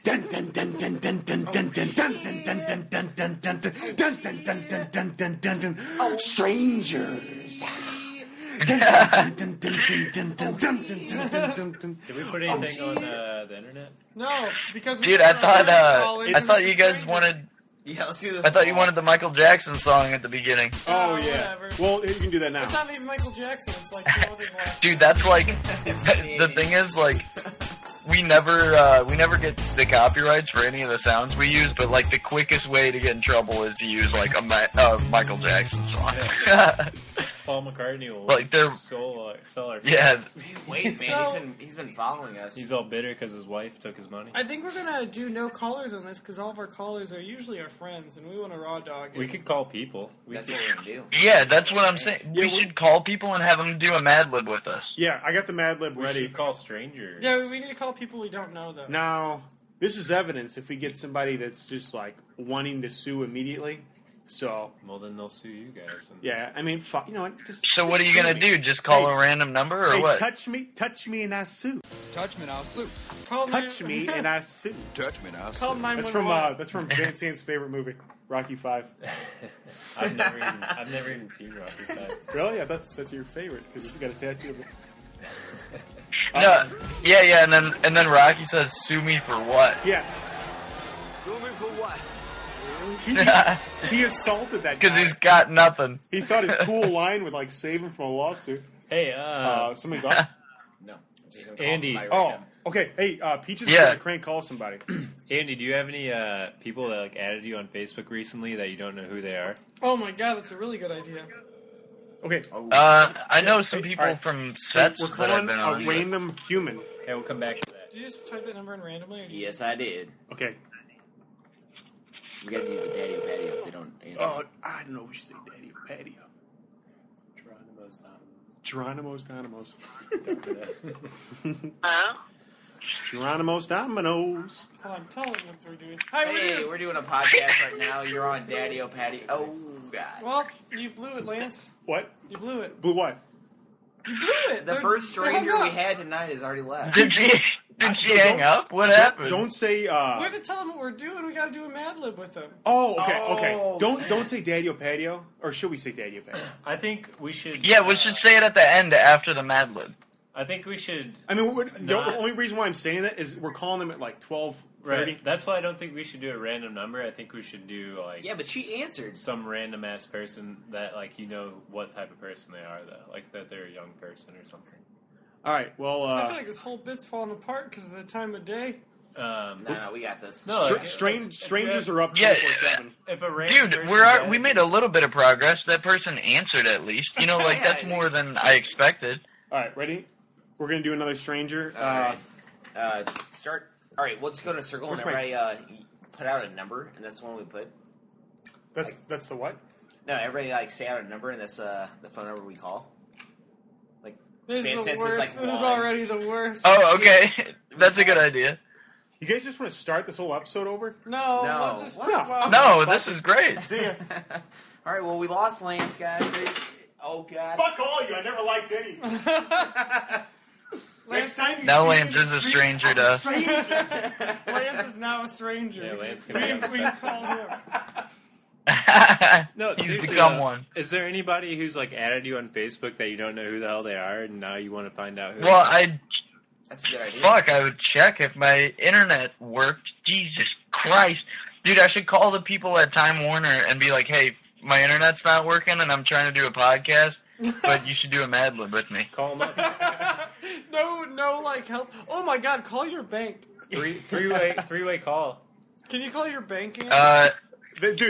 Strangers. Did we put anything on the internet? No, because dude, I thought you guys wanted. Yeah, let's do this. I thought you wanted the Michael Jackson song at the beginning. Oh yeah. Whatever. Well, you can do that now. It's not even Michael Jackson. It's like dude, that's like the thing is like we never get the copyrights for any of the sounds we use, but like the quickest way to get in trouble is to use like a Michael Jackson song. Yeah. Paul McCartney will like they're sell our Wait, man, he's been following us. He's all bitter because his wife took his money. I think we're gonna do no callers on this because all of our callers are usually our friends, and we want to raw dog it. We could call people. That's what we're gonna do. Yeah, that's what I'm saying. We should call people and have them do a Mad Lib with us. Yeah, I got the Mad Lib we ready. Should call strangers. Yeah, we need to call people we don't know though. Now, this is evidence if we get somebody that's just like wanting to sue immediately. So, well, then they'll sue you guys. Yeah, I mean, you know what? So what are you gonna do? Just call a random number or what? Touch me, and I sue. Touch me and I'll sue. Touch me and I sue. Touch me and I'll sue. Call 911. That's from Van Sant's favorite movie, Rocky V. I've never even seen Rocky V. Really? I thought that's your favorite because you got a tattoo of it. No, yeah, and then Rocky says, "Sue me for what?" Yeah. Sue me for what? He assaulted that guy. Because he's got nothing. He thought his cool line would like save him from a lawsuit. Hey, somebody's on. No, Andy. Okay. Hey, Peaches is gonna crank call somebody. Andy, do you have any people that like added you on Facebook recently that you don't know who they are? Oh my god, that's a really good idea. Okay. I know some people from sets we're that have calling been on. a random human. Hey, we'll come back to that. Did you just type that number in randomly? Yes, I did. Okay. We gotta do the Daddio Patio if they don't answer. Oh, I don't know. We should say Daddio Patio. Geronimo's Donimos. Geronimo's Domino's. Hold on, tell them what we're doing. Hey, we're doing a podcast right now. You're on Daddio Patio. Oh, God. Well, you blew it, Lance. What? You blew it. Blew what? You blew it. The first stranger we had tonight has already left. Did she hang up? What happened? Don't say. We have to tell them what we're doing. We got to do a Mad Lib with them. Oh, okay. Don't say Daddio Patio, or should we say Daddio Patio? I think we should. Yeah, we should say it at the end after the Mad Lib. I think we should. I mean, the only reason why I'm saying that is we're calling them at like 12:30. Right. That's why I don't think we should do a random number. I think we should do like. Yeah, but she answered. Some random ass person that like you know what type of person they are though, like that they're a young person or something. All right. Well, I feel like this whole bit's falling apart because of the time of day. No, we got this. No, strangers are up 24/7. Dude, we made a little bit of progress. That person answered at least. You know, like that's more than I expected. All right, ready? We're gonna do another stranger. Start. All right, we'll just go in a circle and everybody put out a number, and that's the one we put. That's the what? No, everybody like say out a number, and that's the phone number we call. Like this is the worst. This is already the worst. Oh, okay, that's a good idea. You guys just want to start this whole episode over? No. No, this is great. See ya. All right, well, we lost Lance, guys. Oh, God. Fuck all you. I never liked any. Next time you now Lance is a stranger to us. Lance is now a stranger. Yeah, Lance we call him. No, he's become one. Is there anybody who's like added you on Facebook that you don't know who the hell they are, and now you want to find out who? Well, that's a good idea. Fuck, I would check if my internet worked. Jesus Christ. Dude, I should call the people at Time Warner and be like, hey, my internet's not working and I'm trying to do a podcast, but you should do a Mad Lib with me. Call them up. No, like, help. Oh, my God, call your bank. Three-way call. Can you call your bank? Dude,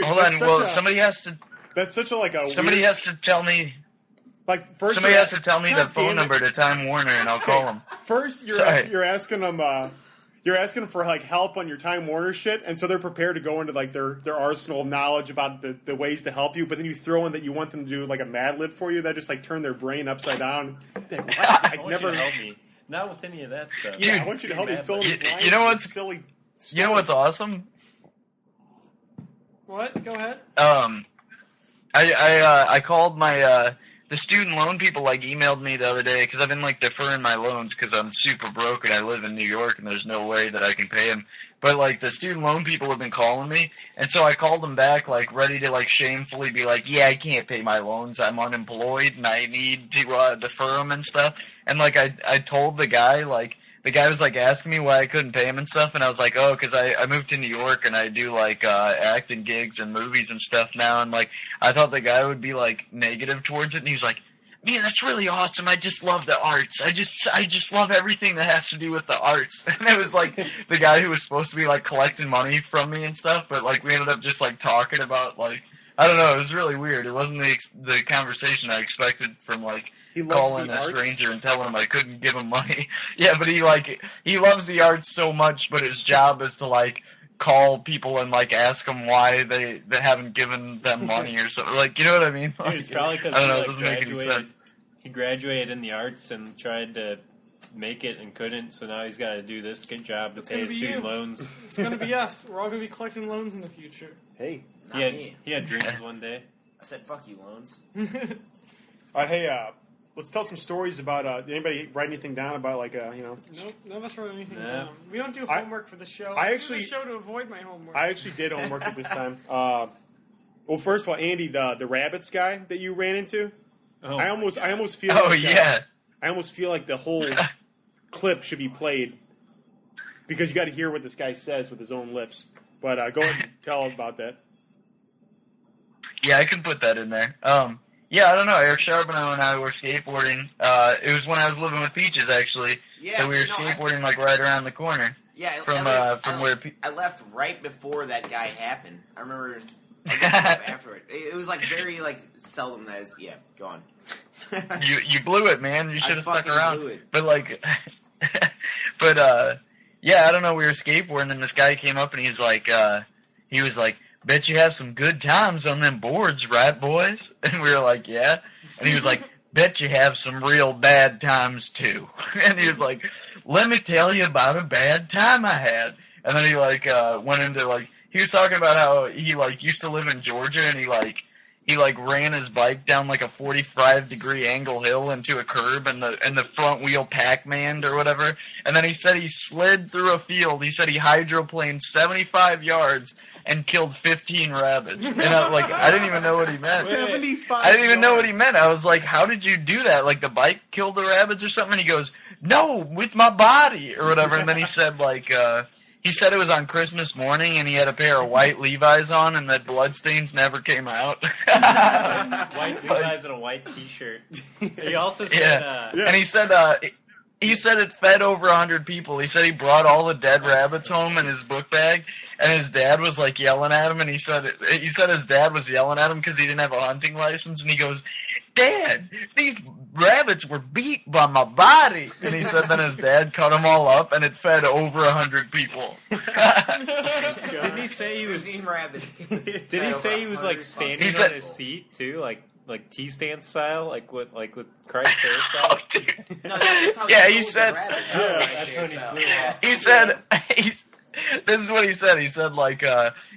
hold on. Well, somebody has to... That's such a Somebody has to tell me... Like first, somebody has to tell me the phone number to Time Warner, and I'll call them. First, you're asking them, you're asking for like help on your Time Warner shit, and so they're prepared to go into like their arsenal of knowledge about the ways to help you. But then you throw in that you want them to do like a Mad Lib for you, that just like turn their brain upside down. Like, I want you to help me. Not with any of that stuff. Yeah, I want you to help me fill in these lines. You know what's silly? You know what's awesome? What? Go ahead. I called my the student loan people like emailed me the other day because I've been like deferring my loans because I'm super broke and I live in New York and there's no way that I can pay them. But, like, the student loan people have been calling me, and so I called them back, like, ready to, like, shamefully be like, yeah, I can't pay my loans, I'm unemployed, and I need to defer them and stuff. And, like, I told the guy, like, the guy was, like, asking me why I couldn't pay him and stuff, and I was like, oh, because I moved to New York, and I do, like, acting gigs and movies and stuff now, and, like, I thought the guy would be, like, negative towards it, and he was like, man, that's really awesome. I just love the arts. I just love everything that has to do with the arts. And it was like the guy who was supposed to be like collecting money from me and stuff, but like we ended up just like talking about like I don't know. It was really weird. It wasn't the conversation I expected from like calling a stranger and telling him I couldn't give him money. Yeah, but he loves the arts so much, but his job is to like call people and like ask them why they haven't given them money or something. Like, you know what I mean? Like, dude, it's probably because he graduated in the arts and tried to make it and couldn't, so now he's got to do this good job to pay his student loans. It's going to be us. We're all going to be collecting loans in the future. Hey. He had dreams one day. I said, fuck you, loans. Hey, let's tell some stories about, anybody write anything down about, like, Nope, none of us wrote anything down. We don't do homework for the show. I do actually the show to avoid my homework. I actually did homework at this time. Well, first of all, Andy, the rabbits guy that you ran into, Oh, I almost feel Oh, like, yeah. I almost feel like the whole clip should be played because you got to hear what this guy says with his own lips. But go ahead and tell about that. Yeah, I can put that in there. Yeah, I don't know. Eric Charbonneau and I were skateboarding. It was when I was living with Peaches, actually. Yeah, so we were skateboarding like right around the corner. Yeah, from where I left right before that guy happened. I remember after it. It was like very like seldom that is. Yeah, go on. you blew it, man. You should have stuck around. Blew it. But like, yeah, I don't know. We were skateboarding, and this guy came up, and he was like, bet you have some good times on them boards, right, boys? And we were like, yeah. And he was like, bet you have some real bad times, too. And he was like, let me tell you about a bad time I had. And then he, like, went into, like, he was talking about how he, like, used to live in Georgia, and he ran his bike down, like, a 45-degree angle hill into a curb, and the front wheel Pac-Man'd or whatever. And then he said he slid through a field. He said he hydroplaned 75 yards and killed 15 rabbits. And I didn't even know what he meant. 75 I didn't even know what he yards. meant. I was like, how did you do that? Like, the bike killed the rabbits or something? And he goes, no, with my body, or whatever. And then he said, like, he said it was on Christmas morning, and he had a pair of white Levi's on, and that bloodstains never came out. White Levi's and a white T-shirt. He also said, and he said it fed over 100 people. He said he brought all the dead rabbits home in his book bag, and his dad was like yelling at him. And he said his dad was yelling at him because he didn't have a hunting license. And he goes, "Dad, these rabbits were beat by my body." And he said then his dad cut them all up, and it fed over 100 people. Didn't he say he was eating rabbits? Did he say he was like standing on his seat too, like T-stand style, like with Christ hairstyle? Oh, dude. No, that's how Yeah, he he flew said- the rabbits. That's when he flew Yeah. He said, this is what he said. He said, like,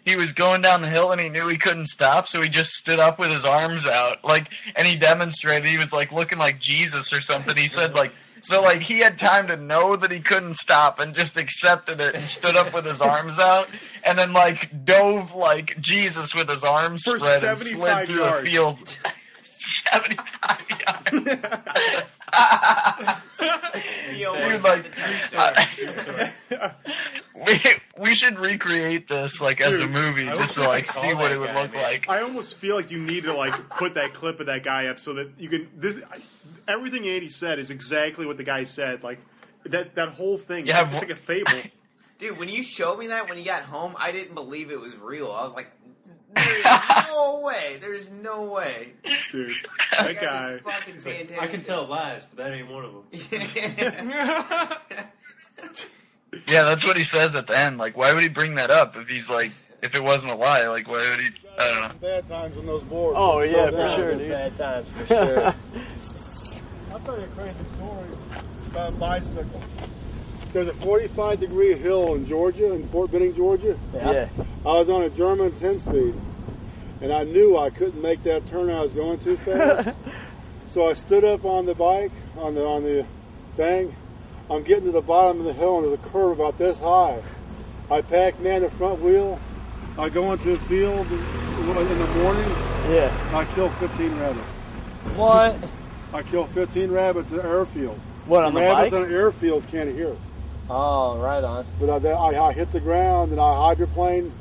he was going down the hill and he knew he couldn't stop, so he just stood up with his arms out. Like, and he demonstrated, he was, like, looking like Jesus or something. He said, like, so, like, he had time to know that he couldn't stop and just accepted it and stood up with his arms out and then, like, dove like Jesus with his arms For spread and slid 75 through yards. a field. 75 yards. He He almost was got like, the touchdown. we should recreate this like as a Dude, movie I just wish to I like could see call what that it would guy, look man. like. I almost feel like you need to like put that clip of that guy up so that you can. Everything Andy said is exactly what the guy said. Like that whole thing. Yeah, it's like a fable. Dude, when you showed me that when you got home, I didn't believe it was real. I was like, there's no way. There's no way. Dude, That that guy. was fucking fantastic. I can tell lies, but that ain't one of them. Yeah, that's what he says at the end. Like, why would he bring that up if he's like, if it wasn't a lie? Like, why would he? I don't know. Bad times on those boards. Oh, yeah, So for bad. sure, dude. Bad times for sure. I'll tell you a crazy story about a bicycle. There's a 45-degree hill in Georgia, in Fort Benning, Georgia. Yeah. I was on a German 10-speed, and I knew I couldn't make that turn I was going too fast. So I stood up on the bike, on the thing. I'm getting to the bottom of the hill, and there's a curve about this high. I Pac-Man the front wheel. I go into the field in the morning. Yeah. I kill 15 rabbits. What? I kill 15 rabbits at an airfield. What, on the rabbits bike? on airfields can't hear. Oh, right on. But I hit the ground and I hydroplane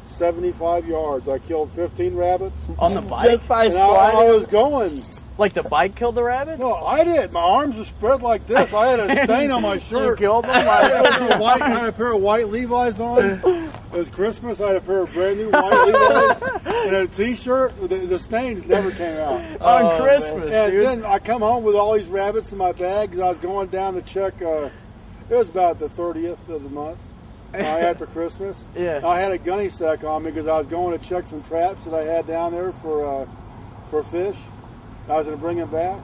75 yards. I killed 15 rabbits. On the bike? By And sliding? I was going. Like the bike killed the rabbits? No, I did. My arms were spread like this. I had a stain on my shirt. You killed them? I had a pair of white Levi's on. It was Christmas. I had a pair of brand new white Levi's and a T-shirt. The stains never came out. On Christmas, And dude. then I come home with all these rabbits in my bag because I was going down to check. It was about the 30th of the month after Christmas. Yeah. I had a gunny sack on me because I was going to check some traps that I had down there for fish. I was going to bring them back.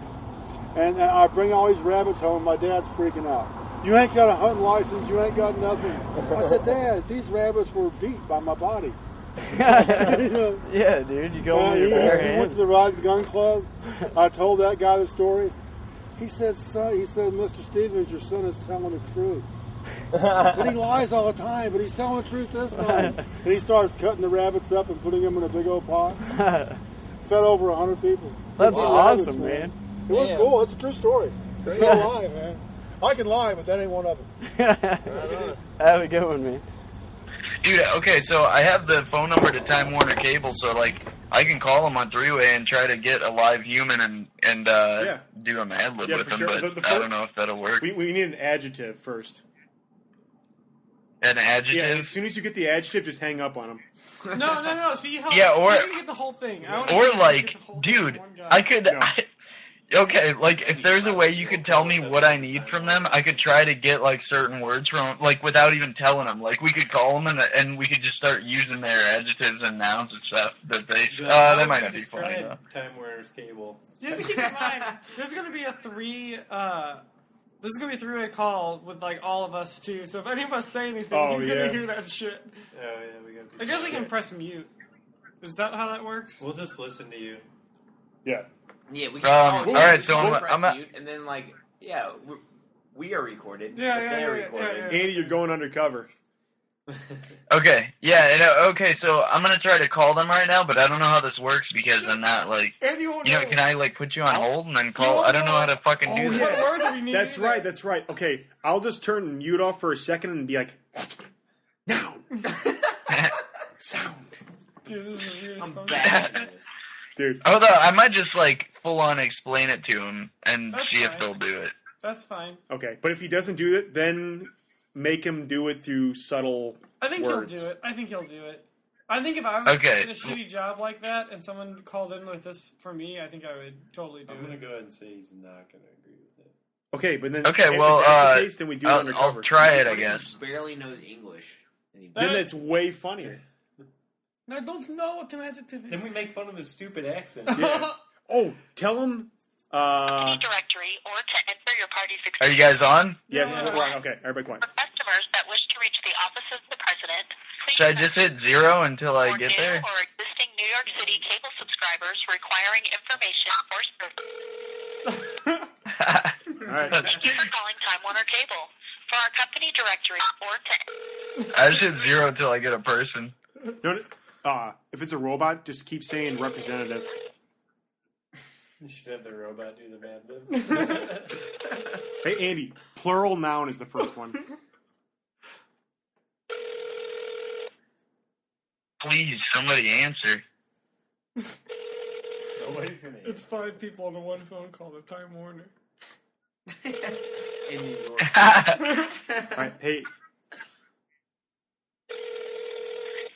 And I bring all these rabbits home. My dad's freaking out. You ain't got a hunting license. You ain't got nothing. I said, Dad, these rabbits were beat by my body. You know? Yeah, dude. You go with your He bare went hands. to the Rod and Gun Club. I told that guy the story. He said, son, Mr. Stevens, your son is telling the truth. But he lies all the time, but he's telling the truth this time. And he starts cutting the rabbits up and putting them in a big old pot. Fed over 100 people. That's Wow. awesome, Rabbits, man. It was Damn. cool. It's a true story. There's no lie, man. I can lie, but that ain't one of them. Have a good one, man. Dude, okay, so I have the phone number to Time Warner Cable, so like I can call them on three-way and try to get a live human and do a Mad Lib with for them, sure. but I don't know if that'll work. We need an adjective first. An adjective? Yeah, as soon as you get the adjective, just hang up on them. No. See how? Yeah, or- you can get the whole thing. I wanna see Or if you can like, get the whole thing dude, in one guy. I could. No. Okay, like if there's a way you could tell me what I need from them, I could try to get like certain words from like without even telling them. Like we could call them and we could just start using their adjectives and nouns and stuff that they. That might not be funny though. Time Warner's Cable. You have to keep in mind, this is going to be a three-way call with like all of us too. So if any of us say anything, he's going to hear that shit. Oh yeah, we got. I guess I can press mute. Is that how that works? We'll just listen to you. Yeah. Yeah, we can. All right, so we'll I'm press mute, and then like, yeah, we are recorded. Yeah, but yeah, they're yeah, recorded. yeah. Andy, you're going undercover. Okay, yeah, okay. So I'm gonna try to call them right now, but I don't know how this works because I'm not like. And you won't You know, know. can I like put you on hold and then call? I don't know how to fucking do What that. words are we needing? That's right. That's right. Okay, I'll just turn mute off for a second and be like, noun, sound, Dude, this is really I'm fun. bad at this. dude. Although I might just like full on explain it to him and That's see if fine. they'll do it. That's fine. Okay, but if he doesn't do it, then make him do it through subtle. I think words. he'll do it. I think if I was Okay. in a shitty job like that and someone called in with this for me, I think I would totally do I'm gonna it. go ahead and say he's not gonna agree with it. Okay, but then Okay, if well, that's the case, then we do it I'll undercover. try it, I What if he guess. barely knows English. And he- Then it's way funnier. I don't know what an adjective is. Then we make fun of his stupid accent. Yeah. Oh, tell him. Directory or to enter your party's Are you guys on? Yes, Yeah. we're on. Okay, everybody quiet. For customers that wish to reach the office of the president, please Should I just hit 0 until I for get new there? or existing New York City cable subscribers requiring information or service. All right. Thank you for calling Time Warner Cable. For our company directory or to I just hit 0 until I get a person. If it's a robot, just keep saying representative. You should have the robot do the Mad Lib. Hey, Andy, plural noun is the first one. Please, somebody answer. Nobody's gonna. It's 5 people on the one phone call to Time Warner. in New York. All right, hey,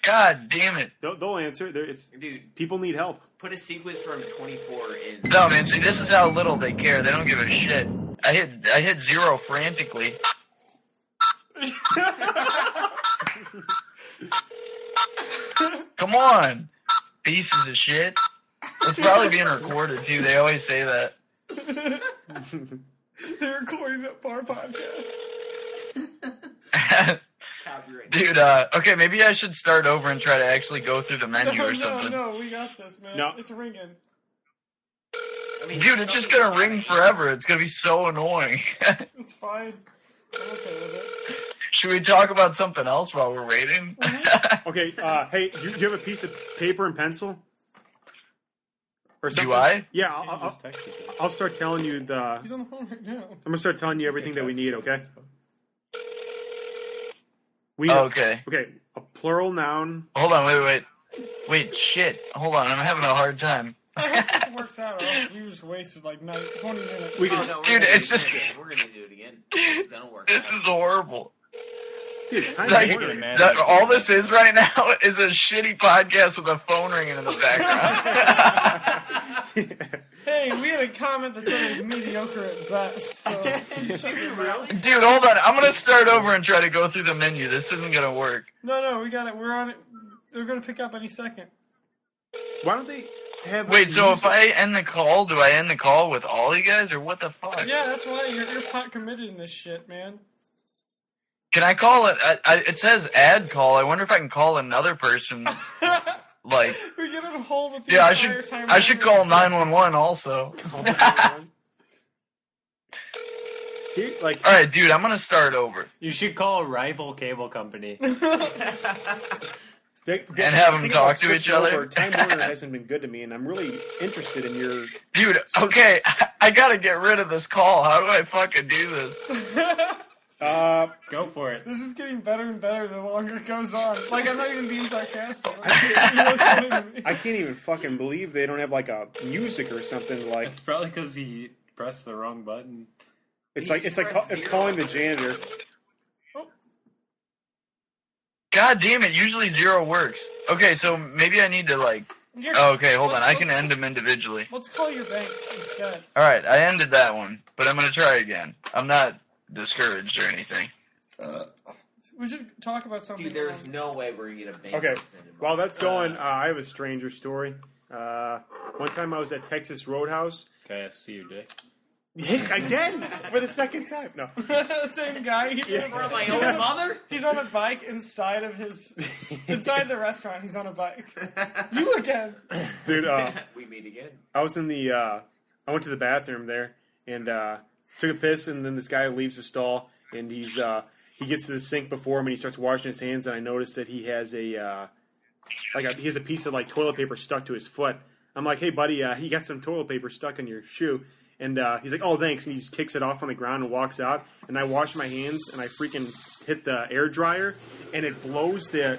God damn it. they'll answer. It's Dude, people need help. put a sequence from 24 in. No, man, see, this is how little they care. They don't give a shit. I hit 0 frantically. Come on, pieces of shit. It's probably being recorded, too. They always say that. They're recording our podcast. Copyright. Dude, okay, maybe I should start over and try to actually go through the menu or something. No, we got this, man. No. It's ringing. I mean, Dude, it's just gonna ring forever. It's gonna be so annoying. It's fine. I'm okay with it. Should we talk about something else while we're waiting? Okay, hey, do you have a piece of paper and pencil? Or something? Do I? Yeah, I just texted you. I'll start telling you the... He's on the phone right now. I'm going to start telling you everything that we need, okay? We Okay. Okay, a plural noun. Hold on, wait, shit. Hold on, I'm having a hard time. I hope this works out, or else we just wasted like 20 minutes. Oh, no, Dude, it's just... we're gonna do it again. It's gonna work. This is horrible. Dude, Time Like, Warner. all this is right now is a shitty podcast with a phone ringing in the background. Hey, we had a comment that said it was mediocre at best, so... Dude, hold on. I'm gonna start over and try to go through the menu. This isn't gonna work. No, we got it. We're on it. They're gonna pick up any second. Why don't they have... Wait, so if I end the call, do I end the call with all you guys, or what the fuck? Yeah, that's why you're pot committed in this shit, man. Can I call it? It says add call. I wonder if I can call another person. Like, we get on hold with the yeah, entire time. I should call 911 also. See, like, all right, dude, I'm gonna start over You should call a rival cable company. and have them talk to each other. Time Warner hasn't been good to me, and I'm really interested in your... Dude, okay, I gotta get rid of this call. How do I fucking do this? Go for it. This is getting better and better the longer it goes on. Like, I'm not even being sarcastic. It's really funny to me. I can't even fucking believe they don't have, like, a music or something, like... It's probably because he pressed the wrong button. It's calling the janitor. God damn it, usually 0 works. Okay, so maybe I need to, like... okay, hold on, I can end them individually. Let's call your bank instead. Alright, I ended that one, but I'm gonna try again. I'm not discouraged or anything. We should talk about something. Dude, there's no way we're gonna get a bank. Okay, extended while money. that's going, I have a stranger story. One time I was at Texas Roadhouse. Okay, I see you, Dick. Again? For the second time? No. Same guy. For my own mother? He's on a bike inside the restaurant. He's on a bike. You again. Dude, we meet again. I was in the, I went to the bathroom there, and, took a piss, and then this guy leaves the stall, and he gets to the sink before him, and he starts washing his hands, and I noticed that he has he has a piece of, like, toilet paper stuck to his foot. I'm like, hey, buddy, you got some toilet paper stuck in your shoe. And he's like, oh, thanks. And he just kicks it off on the ground and walks out. And I wash my hands, and I freaking hit the air dryer, and it blows the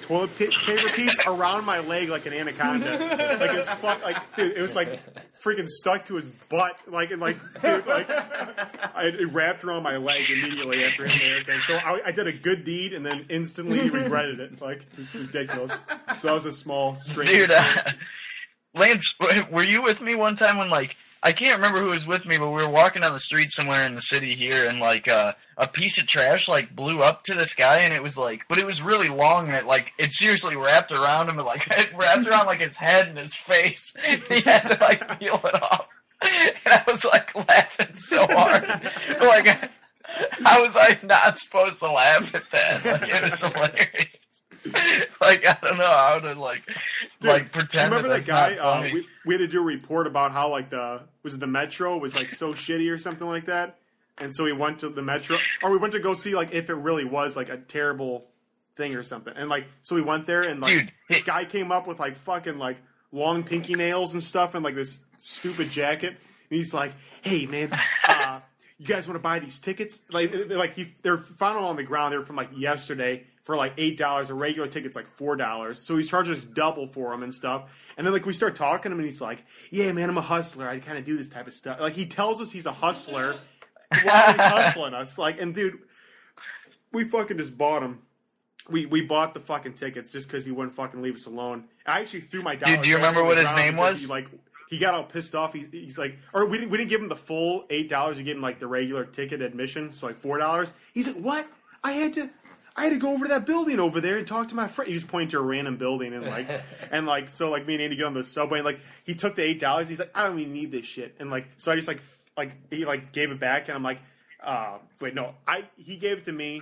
toilet paper piece around my leg like an anaconda. Like, it's dude, it was like freaking stuck to his butt. Like, dude, it wrapped around my leg immediately after hitting everything. So I did a good deed and then instantly regretted it. Like, it was ridiculous. So that was a small, strange... Dude, Lance, were you with me one time when, like, I can't remember who was with me, but we were walking down the street somewhere in the city here, and, like, a piece of trash, like, blew up to this guy, and it was, like, but it was really long, and it seriously wrapped around him, and, like, it wrapped around, like, his head and his face. He had to, like, peel it off. And I was, like, laughing so hard. Like, how was I not supposed to laugh at that? Like, it was hilarious. Like, I don't know how to, Dude, pretend remember that guy? not funny. We had to do a report about how, like, the Metro was, like, so shitty or something like that. And so we went to the Metro, or we went to go see, like, if it really was, like, a terrible thing or something. And, like, so we went there, and, like, Dude, this guy came up with, like, fucking, like, long pinky nails and stuff, and, like, this stupid jacket. And he's like, hey, man, you guys want to buy these tickets? They're found on the ground. They were from, like, yesterday for, like, $8. A regular ticket's, like, $4. So he's charging us double for them and stuff. And then, like, we start talking to him, and he's like, yeah, man, I'm a hustler. I kind of do this type of stuff. Like, he tells us he's a hustler while he's hustling us. Like, and, dude, we fucking just bought him. We bought the fucking tickets just because he wouldn't fucking leave us alone. I actually threw my dollar. Dude, do you remember what his name was? He got all pissed off. He's like, or we didn't give him the full $8. We gave him, like, the regular ticket admission, so, like, $4. He's like, what? I had to go over to that building over there and talk to my friend. He just pointed to a random building and so me and Andy get on the subway and, like, he took the $8. He's like, I don't even need this shit. And, like, so I just he gave it back, and I'm like, wait, no, he gave it to me,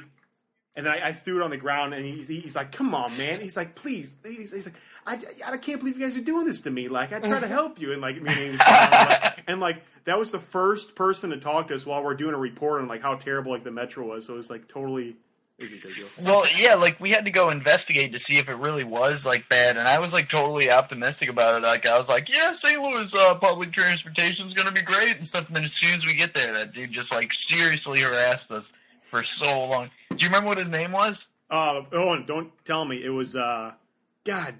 and then I threw it on the ground, and he's like, come on, man. He's like, please. He's like, I can't believe you guys are doing this to me. Like, I try to help you. And, like, me and Andy and, like, that was the first person to talk to us while we're doing a report on, like, how terrible, like, the Metro was. So it was, like, totally It was ridiculous. Well, yeah, like, we had to go investigate to see if it really was, like, bad, and I was, like, totally optimistic about it. Like, I was like, yeah, St. Louis public transportation's gonna be great and stuff, and then as soon as we get there, that dude just, like, seriously harassed us for so long. Do you remember what his name was? Hold on, don't tell me. It was, God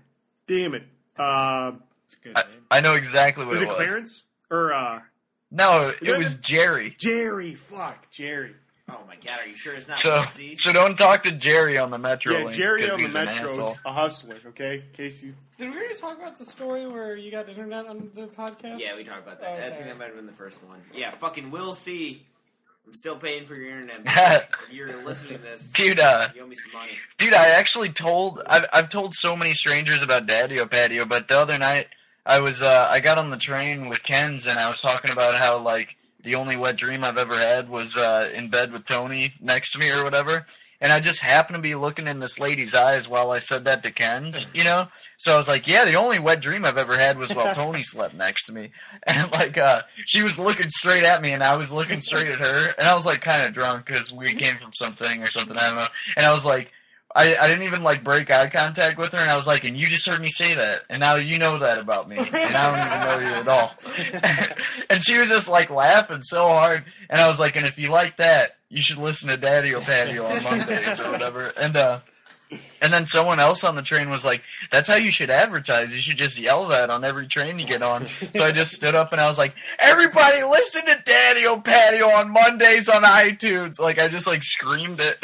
damn it. It's a good name. I know exactly what Was it it was. Clarence? Or, No, it was Jerry. Jerry. Fuck, Jerry. Oh my god, are you sure it's not So Lucy? don't talk to Jerry on the Metro Yeah, link, Jerry 'cause on the he's an Metro's asshole. a hustler, okay? In case you... Did we already talk about the story where you got internet on the podcast? Yeah, we talked about that. I Okay. think that might have been the first one. Yeah, fucking Will C. I'm still paying for your internet. Man. If you're listening to this, Dude, you owe me some money. Dude, I actually I've told so many strangers about Daddio Patio, but the other night I got on the train with Ken's and I was talking about how, like, the only wet dream I've ever had was in bed with Tony next to me or whatever. And I just happened to be looking in this lady's eyes while I said that to Ken's, you know? So I was like, yeah, the only wet dream I've ever had was while Tony slept next to me. And, like, she was looking straight at me, and I was looking straight at her. And I was, like, kind of drunk because we came from something or something, I don't know. And I was like, I didn't even, like, break eye contact with her, and I was like, and you just heard me say that, and now you know that about me, and I don't even know you at all. And she was just, like, laughing so hard, and I was like, and if you like that, you should listen to Daddio Patio on Mondays or whatever. And then someone else on the train was like, that's how you should advertise. You should just yell that on every train you get on. So I just stood up and I was like, everybody listen to Daddio Patio on Mondays on iTunes. Like, I just, like, screamed it.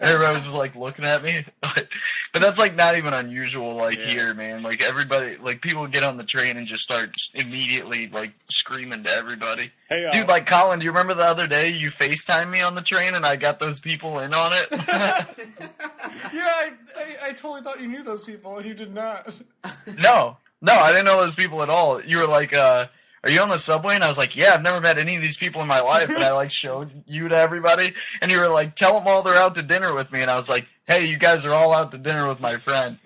Everybody was just, like, looking at me. But that's, like, not even unusual, like, here, man. Like, everybody, like, people get on the train and just start immediately, like, screaming to everybody. Hey, Dude, like, Colin, do you remember the other day you FaceTimed me on the train and I got those people in on it? Yeah, I totally thought you knew those people, and you did not. No, I didn't know those people at all. You were like, are you on the subway? And I was like, yeah, I've never met any of these people in my life. And I, like, showed you to everybody. And you were like, tell them all they're out to dinner with me. And I was like, hey, you guys are all out to dinner with my friend.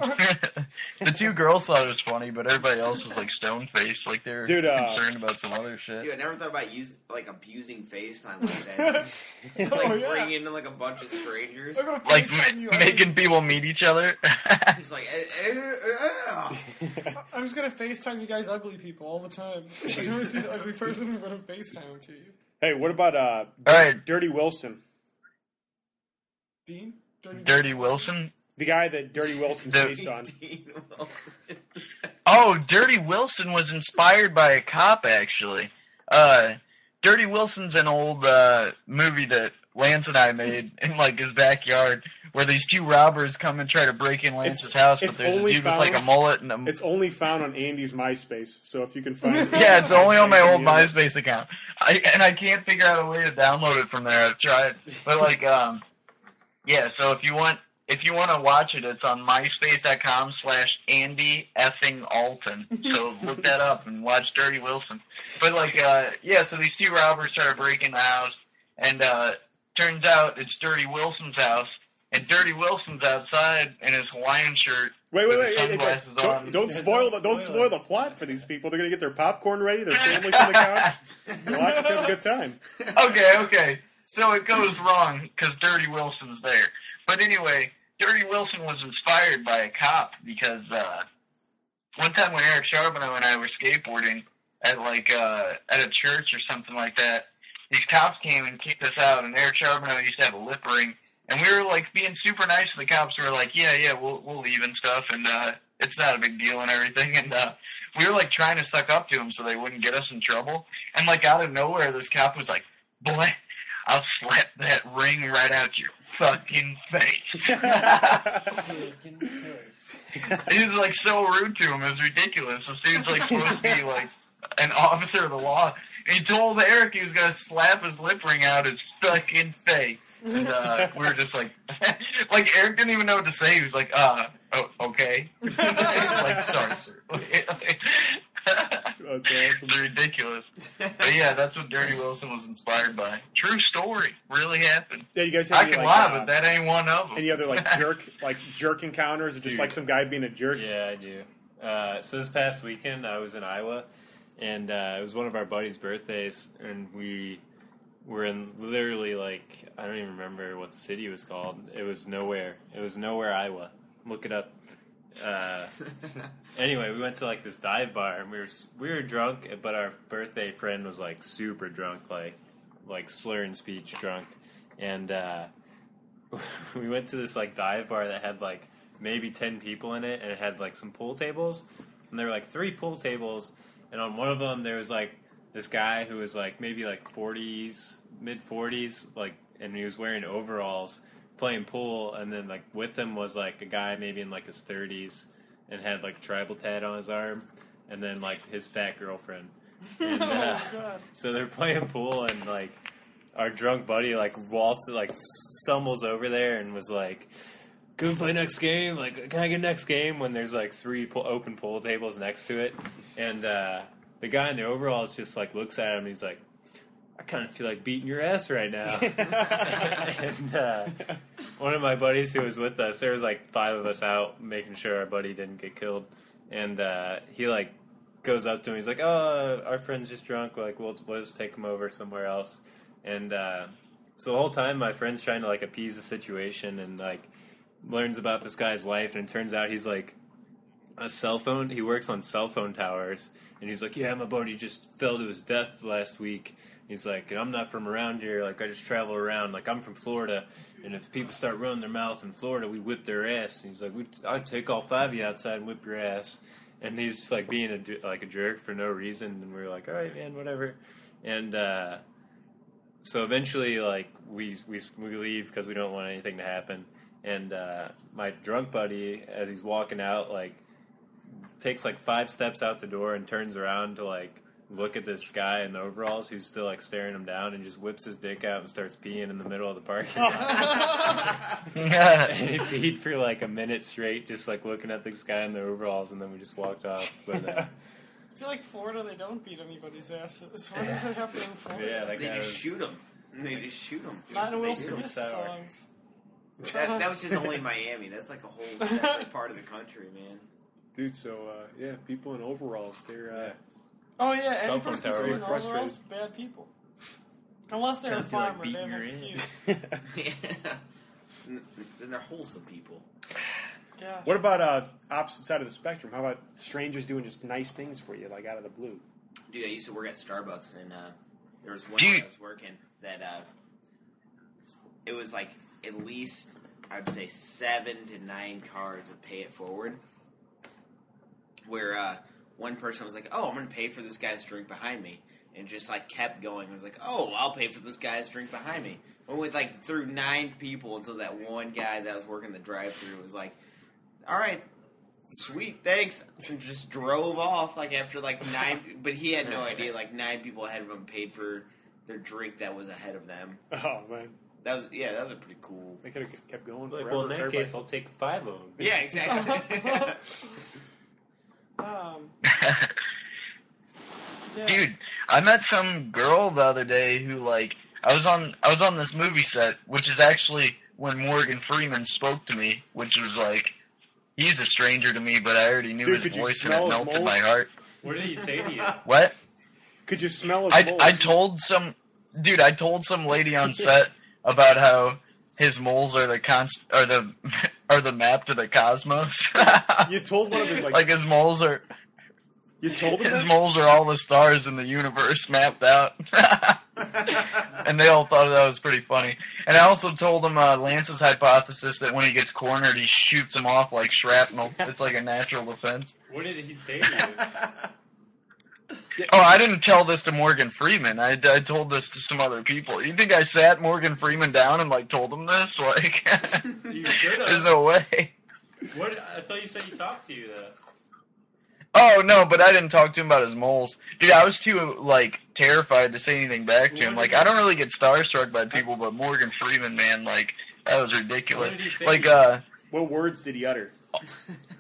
The two girls thought it was funny, but everybody else was, like, stone-faced. Like, they were concerned about some other shit. Dude, I never thought about abusing FaceTime like that. It's like bringing in, like, a bunch of strangers. Like, making people meet each other. Just like, I'm just gonna FaceTime you guys ugly people all the time. If you want to see an ugly person, I'm gonna FaceTime them to you. Hey, what about all right. Dirty Wilson? Dean? Dirty Wilson? The guy that Dirty Wilson's based on. Oh, Dirty Wilson was inspired by a cop, actually. Dirty Wilson's an old movie that Lance and I made in, like, his backyard, where these two robbers come and try to break in Lance's house, but there's a dude with, like, a mullet and a... It's only found on Andy's MySpace, so if you can find it... Yeah, it's only on my old MySpace account. I can't figure out a way to download it from there. I've tried. But, like, yeah, so if you want to watch it, it's on myspace.com/Andy effing Alton. So look that up and watch Dirty Wilson. But, like, yeah, so these two robbers try to break in the house, and turns out it's Dirty Wilson's house, and Dirty Wilson's outside in his Hawaiian shirt with his sunglasses on. Don't spoil the plot for these people. They're going to get their popcorn ready, their families on the couch, and watch us have a good time. Okay. So it goes wrong because Dirty Wilson's there. But anyway... Dirty Wilson was inspired by a cop because one time when Eric Charbonneau and I were skateboarding at a church or something like that, these cops came and kicked us out, and Eric Charbonneau used to have a lip ring, and we were, like, being super nice to the cops. We were like, yeah, we'll leave and stuff, and it's not a big deal and everything, and we were, like, trying to suck up to them so they wouldn't get us in trouble, and, like, out of nowhere, this cop was like, boy, I'll slap that ring right out your fucking face. He was, like, so rude to him. It was ridiculous. This dude's, like, supposed to be, like, an officer of the law. And he told Eric he was going to slap his lip ring out his fucking face. And we were just like... like, Eric didn't even know what to say. He was like, okay. He was like, sorry, sir. That's awesome. It's ridiculous. But yeah, that's what Dirty Wilson was inspired by. True story. Really happened. Yeah, you guys have I can lie, but that ain't one of them. Any other jerk encounters, or just like some guy being a jerk? Yeah, I do. So this past weekend, I was in Iowa, and it was one of our buddies' birthdays, and we we're in literally like I don't even remember what the city was called. It was nowhere. It was nowhere, Iowa. Look it up. Anyway, we went to like this dive bar and we were drunk, but our birthday friend was like super drunk, like slurring speech drunk, and we went to this like dive bar that had like maybe 10 people in it, and it had like some pool tables, and there were like 3 pool tables, and on one of them there was like this guy who was like maybe like 40s, mid 40s, like, and he was wearing overalls playing pool, and then like with him was like a guy maybe in like his 30s and had like a tribal tat on his arm, and then like his fat girlfriend. And, so they're playing pool, and like our drunk buddy like stumbles over there and was like, "Can we play next game? Like, can I get next game?" When there's like 3 open pool tables next to it, and the guy in the overalls just like looks at him and he's like, "I kind of feel like beating your ass right now." And one of my buddies who was with us, there was like 5 of us out making sure our buddy didn't get killed, and he like goes up to him. He's like, "Oh, our friend's just drunk. Like, we'll just take him over somewhere else." And so the whole time, my friend's trying to like appease the situation and like learns about this guy's life, and it turns out he's like a cell phone. He works on cell phone towers, and he's like, "Yeah, my buddy just fell to his death last week." He's like, "I'm not from around here. Like, I just travel around. Like, I'm from Florida, and if people start running their mouths in Florida, we whip their ass." And he's like, "I'd take all 5 of you outside and whip your ass." And he's just like being a jerk for no reason. And we were like, "All right, man, whatever." And so eventually, like, we leave because we don't want anything to happen. And my drunk buddy, as he's walking out, like, takes like 5 steps out the door and turns around to like look at this guy in the overalls who's still like staring him down, and just whips his dick out and starts peeing in the middle of the parking lot. And he peed for like a minute straight, just like looking at this guy in the overalls, and then we just walked off. But I feel like Florida, they don't beat anybody's asses. Why does that happen in Florida? yeah, that They guy just was, shoot them. They just shoot them. Not in Will Makes them Smith sour. songs. That was just only in Miami. That's like a whole separate part of the country, man. Dude, so yeah, people in overalls, they're Oh yeah, Cell any phone person tower. seeing Frustrated. overalls, bad people. Unless they're a Kinda feel like farmer, they have beating an your excuse. Yeah. Then they're wholesome people. Gosh. What about opposite side of the spectrum? How about strangers doing just nice things for you, like out of the blue? Dude, I used to work at Starbucks, and there was one Dude. day I was working that it was like at least, I'd say 7 to 9 cars of pay it forward, where one person was like, "Oh, I'm going to pay for this guy's drink behind me," and just like kept going. I was like, "Oh, I'll pay for this guy's drink behind me." Went with like through 9 people until that one guy that was working the drive-thru was like, "All right, sweet, thanks," and just drove off like after like 9. But he had no idea like 9 people ahead of him paid for their drink that was ahead of them. Oh man, That was a pretty cool. they could have kept going like, forever. well, in that Everybody- case, I'll take 5 of them. Yeah, exactly. Yeah. Dude, I met some girl the other day who, like, I was on this movie set, which is actually when Morgan Freeman spoke to me, which was like, he's a stranger to me, but I already knew Dude, his could you voice and it smell his melted moles? my heart. What did he say to you? What? Could you smell his moles? I told some lady on set about how his moles are the map to the cosmos. You told one of his like his moles are. You told him His that? moles are all the stars in the universe mapped out. And they all thought that was pretty funny. And I also told him Lance's hypothesis that when he gets cornered, he shoots him off like shrapnel. It's like a natural defense. What did he say to you? Oh, I didn't tell this to Morgan Freeman. I told this to some other people. You think I sat Morgan Freeman down and, like, told him this? Like, You should there's have. no way. What? I thought you said he talked to you, though. Oh, no, but I didn't talk to him about his moles. Dude, I was too, like, terrified to say anything back to him. Like, I don't really get starstruck by people, but Morgan Freeman, man, like, that was ridiculous. What did he say Like, to What words did he utter?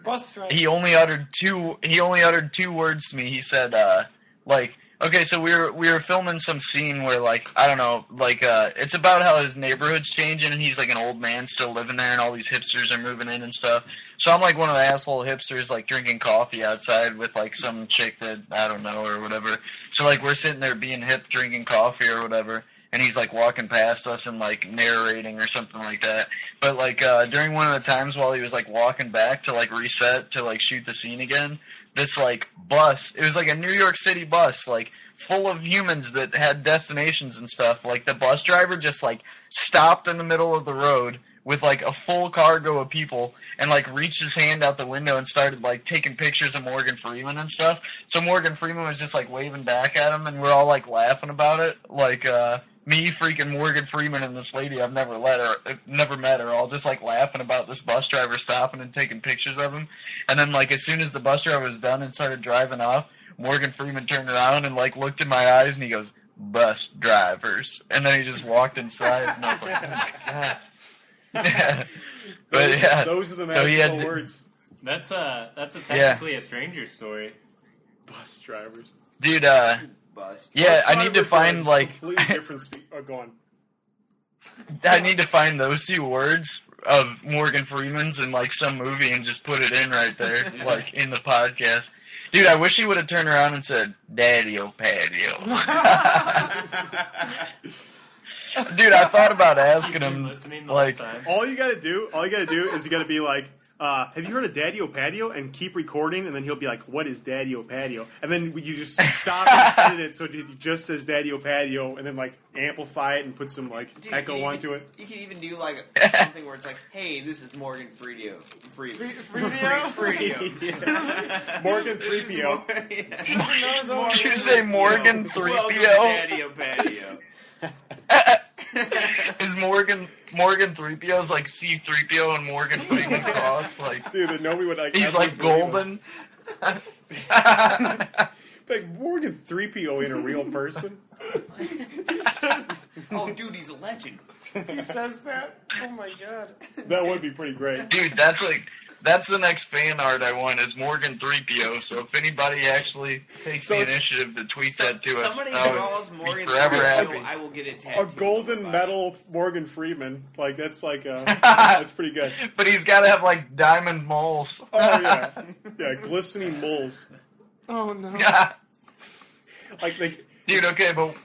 Bus driver. he only uttered two words to me. He said, like, okay, so we were filming some scene where, like, I don't know, like, it's about how his neighborhood's changing and he's like an old man still living there and all these hipsters are moving in and stuff. So I'm like one of the asshole hipsters, like, drinking coffee outside with, like, some chick that I don't know or whatever. So, like, we're sitting there being hip, drinking coffee or whatever. and he's like walking past us and like narrating or something like that. But like during one of the times while he was like walking back to like reset to like shoot the scene again, this like bus, it was like a New York City bus, like full of humans that had destinations and stuff. Like the bus driver just like stopped in the middle of the road with like a full cargo of people and like reached his hand out the window and started like taking pictures of Morgan Freeman and stuff. So Morgan Freeman was just like waving back at him, and we're all like laughing about it. Like me, freaking Morgan Freeman, and this lady I've never met her, all just like laughing about this bus driver stopping and taking pictures of him. And then like as soon as the bus driver was done and started driving off, Morgan Freeman turned around and like looked in my eyes and he goes, "Bus drivers," and then he just walked inside, and I was like, "Oh my god." Yeah. But yeah, those are the magical words. That's technically a stranger story. Bus drivers, dude. Bus. Yeah, I need to find like completely different. Go on. I need to find those two words of Morgan Freeman's in like some movie and just put it in right there, like in the podcast. Dude, I wish he would have turned around and said, "Daddio Patio." Dude, I thought about asking him, like, all you gotta do is you gotta be like, have you heard of Daddio Patio? And keep recording, and then he'll be like, "What is Daddio Patio?" And then you just stop and edit it so it just says Daddio Patio, and then like amplify it and put some like echo onto it. You can even do like something where it's like, "Hey, this is Morgan Fredio." Morgan Freepio. Did you say Morgan 3PO? Daddio Patio. Is Morgan 3PO's like C3PO and Morgan Freeman cross? Like, dude, nobody would like. He's like golden. Like Morgan 3PO ain't a real person. He says, "Oh, dude, he's a legend." He says that. Oh my god. That would be pretty great, dude. That's the next fan art I want is Morgan 3PO. So if anybody actually takes the initiative to tweet that to us, somebody draws Morgan forever 3PO, happy. I will get it tattooed. A golden medal Morgan Freeman, like that's like that's pretty good. But he's got to have like diamond moles. Oh yeah, glistening moles. Oh no. like dude, okay, but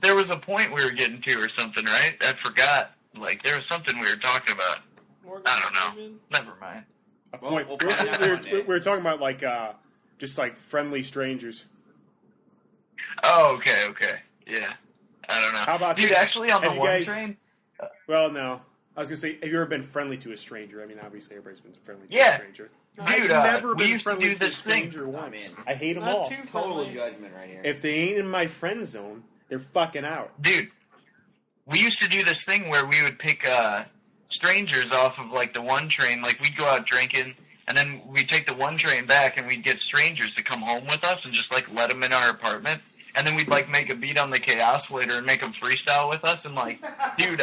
there was a point we were getting to or something, right? I forgot. Like there was something we were talking about. I don't know. Never mind. We were talking about like just like friendly strangers. Oh, okay, yeah. I don't know. How about dude? this? Actually, on the Have you one guys- train. Well, no. I was gonna say, have you ever been friendly to a stranger? I mean, obviously, everybody's been friendly to a Yeah. stranger. Dude, I've never we been used to friendly do this a thing. stranger once. man. I hate them Not all. too Total friendly. judgment right here. If they ain't in my friend zone, they're fucking out. Dude, we used to do this thing where we would pick strangers off of like the one train. Like we'd go out drinking, and then we'd take the one train back, and we'd get strangers to come home with us and just like let them in our apartment. And then we'd like make a beat on the chaos later and make them freestyle with us. And like, dude,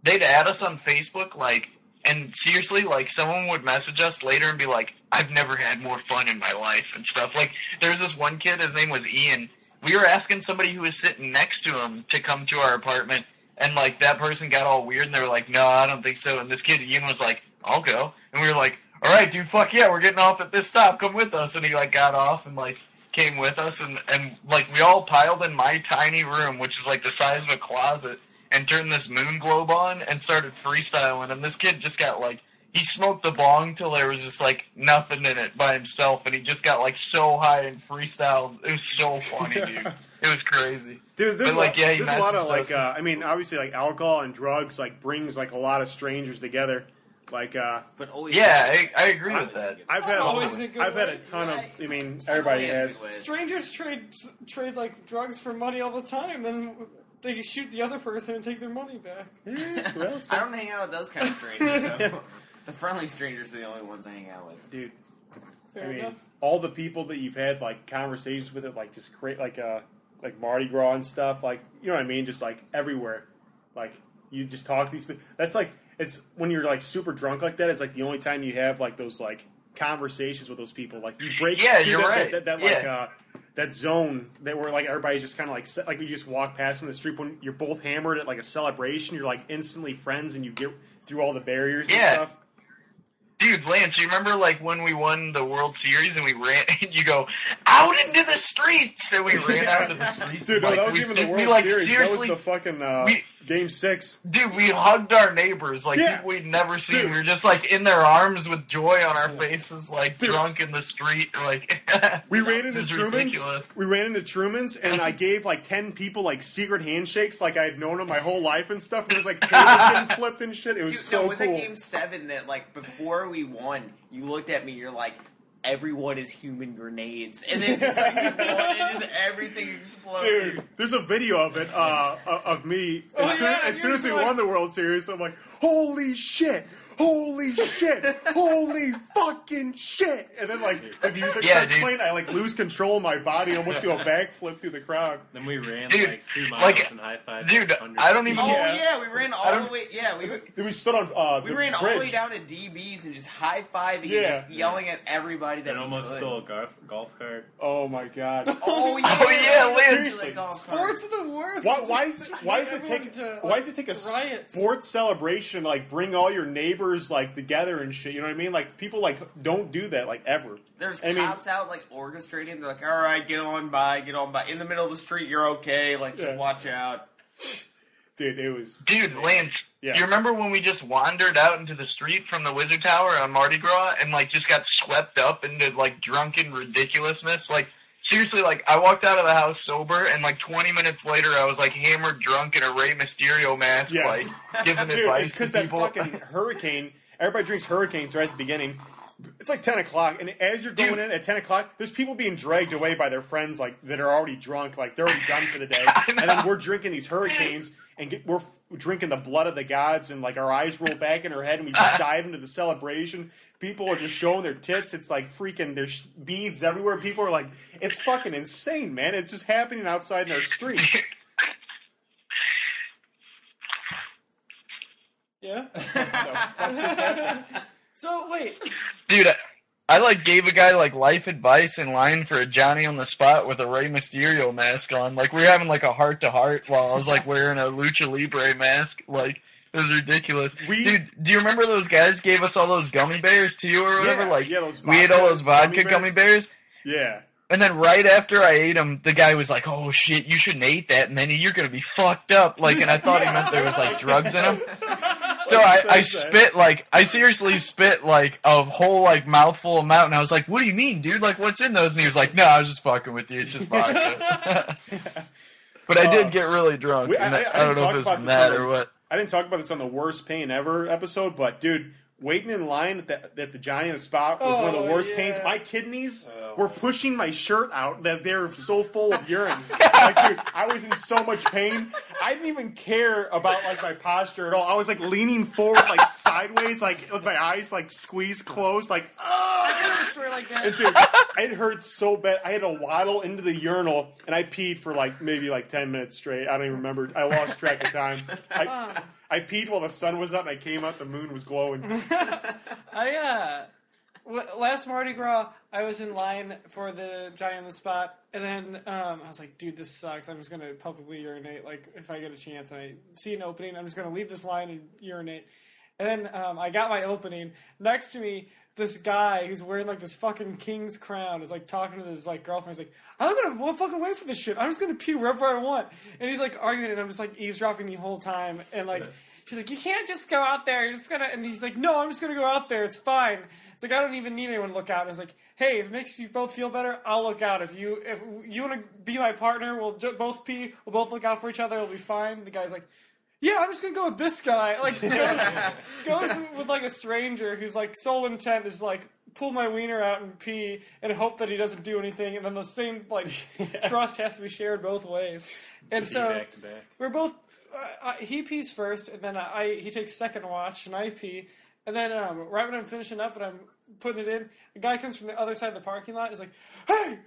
they'd add us on Facebook, like, and seriously, like, someone would message us later and be like, "I've never had more fun in my life," and stuff. Like, there's this one kid, his name was Ian. We were asking somebody who was sitting next to him to come to our apartment, and, like, that person got all weird, and they were like, "No, I don't think so." And this kid, Ian, was like, "I'll go." And we were like, "All right, dude, fuck yeah, we're getting off at this stop. Come with us." And he, like, got off and, like, came with us, and like, we all piled in my tiny room, which is, like, the size of a closet, and turned this moon globe on and started freestyling. And this kid just got like, he smoked the bong till there was just like nothing in it by himself, and he just got like so high and freestyled. It was so funny, dude. It was crazy. Dude, there's, but, like, yeah, he there's a lot of messaged like, us. I mean, obviously, like alcohol and drugs like brings like a lot of strangers together. Like, but always yeah, I agree with that. I've had a ton of. I mean, everybody has. Strangers trade like drugs for money all the time, then they shoot the other person and take their money back. Well, I don't hang out with those kind of strangers. So. The friendly strangers are the only ones I hang out with. Dude, Fair I mean, enough. all the people that you've had like conversations with it, like just create like Mardi Gras and stuff, like you know what I mean, just like everywhere, like you just talk to these people. That's like it's when you're like super drunk like that. It's like the only time you have like those like conversations with those people. Like you break Yeah, through you're that, right. that like that zone that where like everybody's just kind of like you just walk past in the street when you're both hammered at like a celebration. You're like instantly friends and you get through all the barriers and stuff. Dude, Lance, you remember like when we won the World Series and we ran? You go out into the streets, and we ran out into the streets. Dude, no, like, that was even the World Series. Seriously, that was the fucking Game 6. Dude, we hugged our neighbors like people we'd never seen. Dude. We were just like in their arms with joy on our faces, like drunk in the street. Like we ran into is Truman's. ridiculous. We ran into Truman's, and I gave like 10 people like secret handshakes, like I had known them my whole life and stuff. It was like tables getting flipped and shit. It was so was cool. it Game 7 that like before we won, you looked at me, you're like, everyone is human grenades, and then just like and just everything exploded. Dude, there's a video of it of me as soon as we won the World Series. I'm like, holy shit, holy shit, holy fucking shit, and then like the music starts playing. I like lose control of my body, almost do a backflip through the crowd. Then we ran like 2 miles like, and high fived. Dude, I don't even. Oh yeah, we ran all the way. Yeah, we stood on. We ran all the way down to DB's and just high fiving and just yelling at everybody that and almost stole a golf cart. Oh my god. Oh yeah, Liz. Sports are the worst. Why does it take a sports celebration to, like, bring all your neighbors like together and shit? You know what I mean? Like, people like don't do that like ever. There's cops out like orchestrating. They're like, all right, get on by. In the middle of the street, you're okay. Like, just watch out. Dude, it was... Dude, Lance, you remember when we just wandered out into the street from the Wizard Tower on Mardi Gras and, like, just got swept up into, like, drunken ridiculousness? Like, seriously, like, I walked out of the house sober, and, like, 20 minutes later, I was, like, hammered drunk in a Rey Mysterio mask, like, giving advice to people. Because that fucking hurricane... Everybody drinks hurricanes right at the beginning. It's like 10 o'clock, and as you're going in at 10 o'clock, there's people being dragged away by their friends, like, that are already drunk, like, they're already done for the day. And then we're drinking these hurricanes, and we're drinking the blood of the gods, and, like, our eyes roll back in our head, and we just dive into the celebration. People are just showing their tits. It's, like, freaking, there's beads everywhere. People are like, it's fucking insane, man. It's just happening outside in our streets. Yeah? So, wait. Dude, I like gave a guy like life advice in line for a Johnny on the spot with a Rey Mysterio mask on. Like, we were having like a heart to heart while I was like wearing a Lucha Libre mask. Like, it was ridiculous. Dude, do you remember those guys gave us all those gummy bears too or whatever? We ate all those vodka gummy bears. Yeah. And then right after I ate them, the guy was like, "Oh shit, you shouldn't eat that many. You're gonna be fucked up." Like, and I thought he meant there was like drugs in them. So I seriously spit like a whole like mouthful of Mountain. I was like, "What do you mean, dude? Like, what's in those?" And he was like, "No, I was just fucking with you. It's just vodka." But I did get really drunk. I don't know if it was from that or what. I didn't talk about this on the Worst Pain Ever episode, but dude, waiting in line at the Johnny on the Spot was one of the worst pains. My kidneys were pushing my shirt out that they're so full of urine. Like, dude, I was in so much pain. I didn't even care about like my posture at all. I was like leaning forward, like sideways, like with my eyes like squeezed closed, like I heard a story like that. And dude, it hurt so bad. I had to waddle into the urinal, and I peed for like maybe like 10 minutes straight. I don't even remember. I lost track of time. I peed while the sun was up, and I came out, the moon was glowing. Last Mardi Gras, I was in line for the Johnny on the Spot, and then I was like, dude, this sucks. I'm just going to publicly urinate. Like, if I get a chance and I see an opening, I'm just going to leave this line and urinate. And then I got my opening. Next to me, this guy who's wearing like this fucking king's crown is like talking to his like girlfriend. He's like, I'm gonna fucking wait for this shit. I'm just gonna pee wherever I want. And he's like arguing, and I'm just like eavesdropping the whole time. And like, she's like, you can't just go out there. You're just gonna. And he's like, no, I'm just gonna go out there. It's fine. It's like, I don't even need anyone to look out. And it's like, hey, if it makes you both feel better, I'll look out. If you want to be my partner, we'll both pee. We'll both look out for each other. It'll be fine. The guy's like, yeah, I'm just gonna go with this guy. Like, goes with like a stranger who's like sole intent is like pull my wiener out and pee and hope that he doesn't do anything. And then the same like trust has to be shared both ways. And so back to back. we're both. He pees first, and then he takes second watch, and I pee. And then right when I'm finishing up and I'm putting it in, a guy comes from the other side of the parking lot. He's like, hey!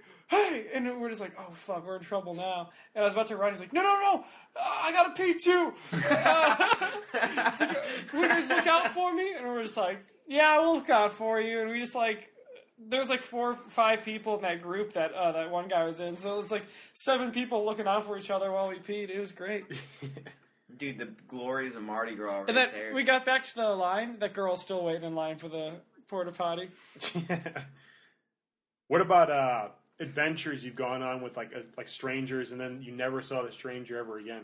And we're just like, oh, fuck, we're in trouble now. And I was about to run. He's like, no, I gotta pee too. It's like, can we just look out for me? And we're just like, yeah, we'll look out for you. And we just like, there was like 4 or 5 people in that group that that one guy was in. So it was like 7 people looking out for each other while we peed. It was great. Dude, the glories of Mardi Gras right And then there. we got back to the line. That girl's still waiting in line for the porta potty. What about adventures you've gone on with like strangers, and then you never saw the stranger ever again?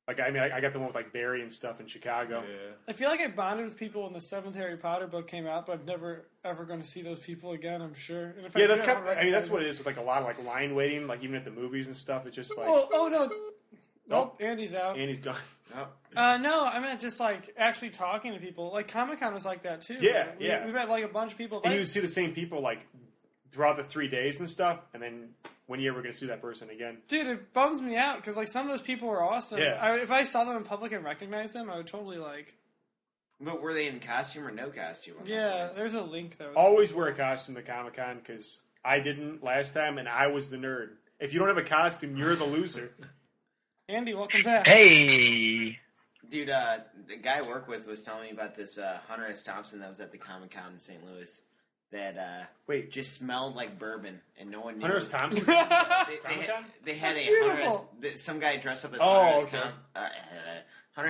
Like, I mean, I got the one with like Barry and stuff in Chicago. Yeah. I feel like I bonded with people when the 7th Harry Potter book came out, but I'm never ever going to see those people again, I'm sure. And if Yeah, I that's do, kind I'll of, I mean, that's recognize what it is with like a lot of like line waiting, like even at the movies and stuff. It's just like, them. Oh no. Nope, Andy's out. Andy's gone. No, I meant just like actually talking to people. Like Comic-Con was like that too. Yeah, we, yeah. We met like a bunch of people. And Like, you would see the same people like throughout the 3 days and stuff, and then when are you ever going to see that person again? dude, it bums me out because like some of those people were awesome. Yeah. If I saw them in public and recognized them, I would totally like. But were they in costume or no costume? Yeah, there's a link though. Always wear a costume to Comic-Con, because I didn't last time, and I was the nerd. If you don't have a costume, you're the loser. Andy, welcome back. Hey. Dude, the guy I work with was telling me about this Hunter S. Thompson that was at the Comic-Con in St. Louis that Wait, just smelled like bourbon, and no one knew. Hunter S. Thompson? They had a some guy dressed up as Hunter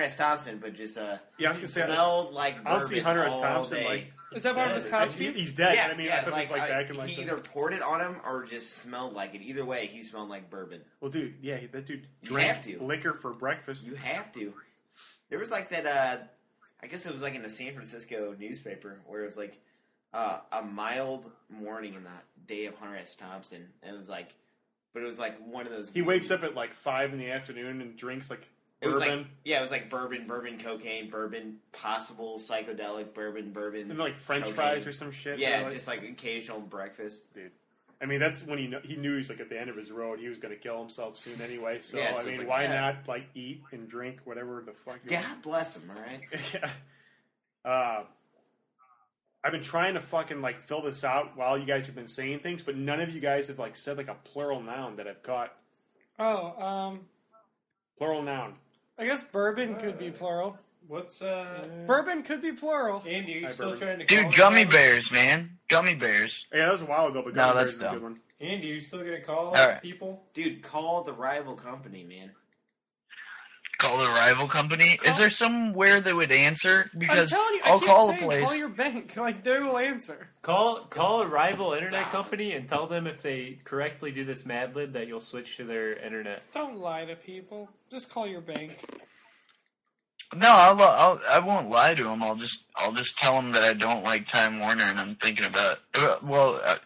S. Thompson, but just Yeah, I was gonna say, smelled like bourbon I don't see Hunter S. all Thompson day. like. Is that part of his costume? He's dead. Yeah, I mean, yeah, I thought it was like back in like he the... either poured it on him or just smelled like it. Either way, he smelled like bourbon. Well, dude, yeah, that dude You drank have to. liquor for breakfast. You have to. There was like that. I guess it was like in the San Francisco newspaper where it was like a mild morning in the day of Hunter S. Thompson, and it was like, but it was like one of those. He wakes up at like 5 in the afternoon and drinks like It was bourbon. like, yeah, it was like bourbon, cocaine, bourbon, possible psychedelic, bourbon, And like French cocaine. fries or some shit. Yeah, They're like, just like occasional breakfast. dude. I mean, that's when he knew he's like at the end of his road. He was going to kill himself soon anyway. So Yeah, so I it's mean, like, why yeah. not like eat and drink whatever the fuck? You God bless him, all right? yeah. I've been trying to fucking like fill this out while you guys have been saying things, but none of you guys have like said like a plural noun that I've caught. Oh, Plural noun. I guess bourbon could be plural. What's Bourbon could be plural. Andy? Are you Hi, still Bourbon. trying to? Dude, call gummy somebody? bears, man. Gummy bears. Yeah, that was a while ago, but No, Gummy that's Bears is a good dumb. one. Andy, you still gonna call right. people? Dude, call the rival company, man. Call the rival company. Is there somewhere that would answer? I'm Because telling you, I'll I keep call the saying, place. call your bank. Like, they will answer. Call a rival internet company and tell them if they correctly do this Mad Lib that you'll switch to their internet. Don't lie to people. Just call your bank. No, I won't lie to them. I'll just tell them that I don't like Time Warner and I'm thinking about.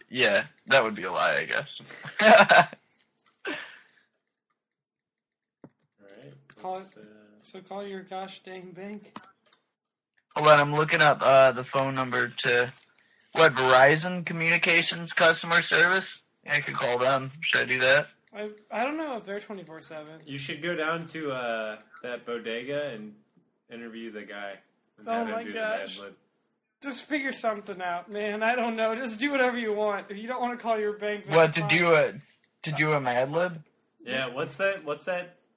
Yeah, that would be a lie, I guess. Alright. Call it. So call your gosh dang bank. Hold on, I'm looking up the phone number to Verizon Communications customer service. Yeah, I could call them. Should I do that? I don't know if they're 24/7. You should go down to that bodega and interview the guy. And Oh have him my do the gosh. Mad Lib. Just figure something out, man. I don't know. Just do whatever you want. If you don't want to call your bank, that's What to fine. do a Mad Lib? Yeah, what's that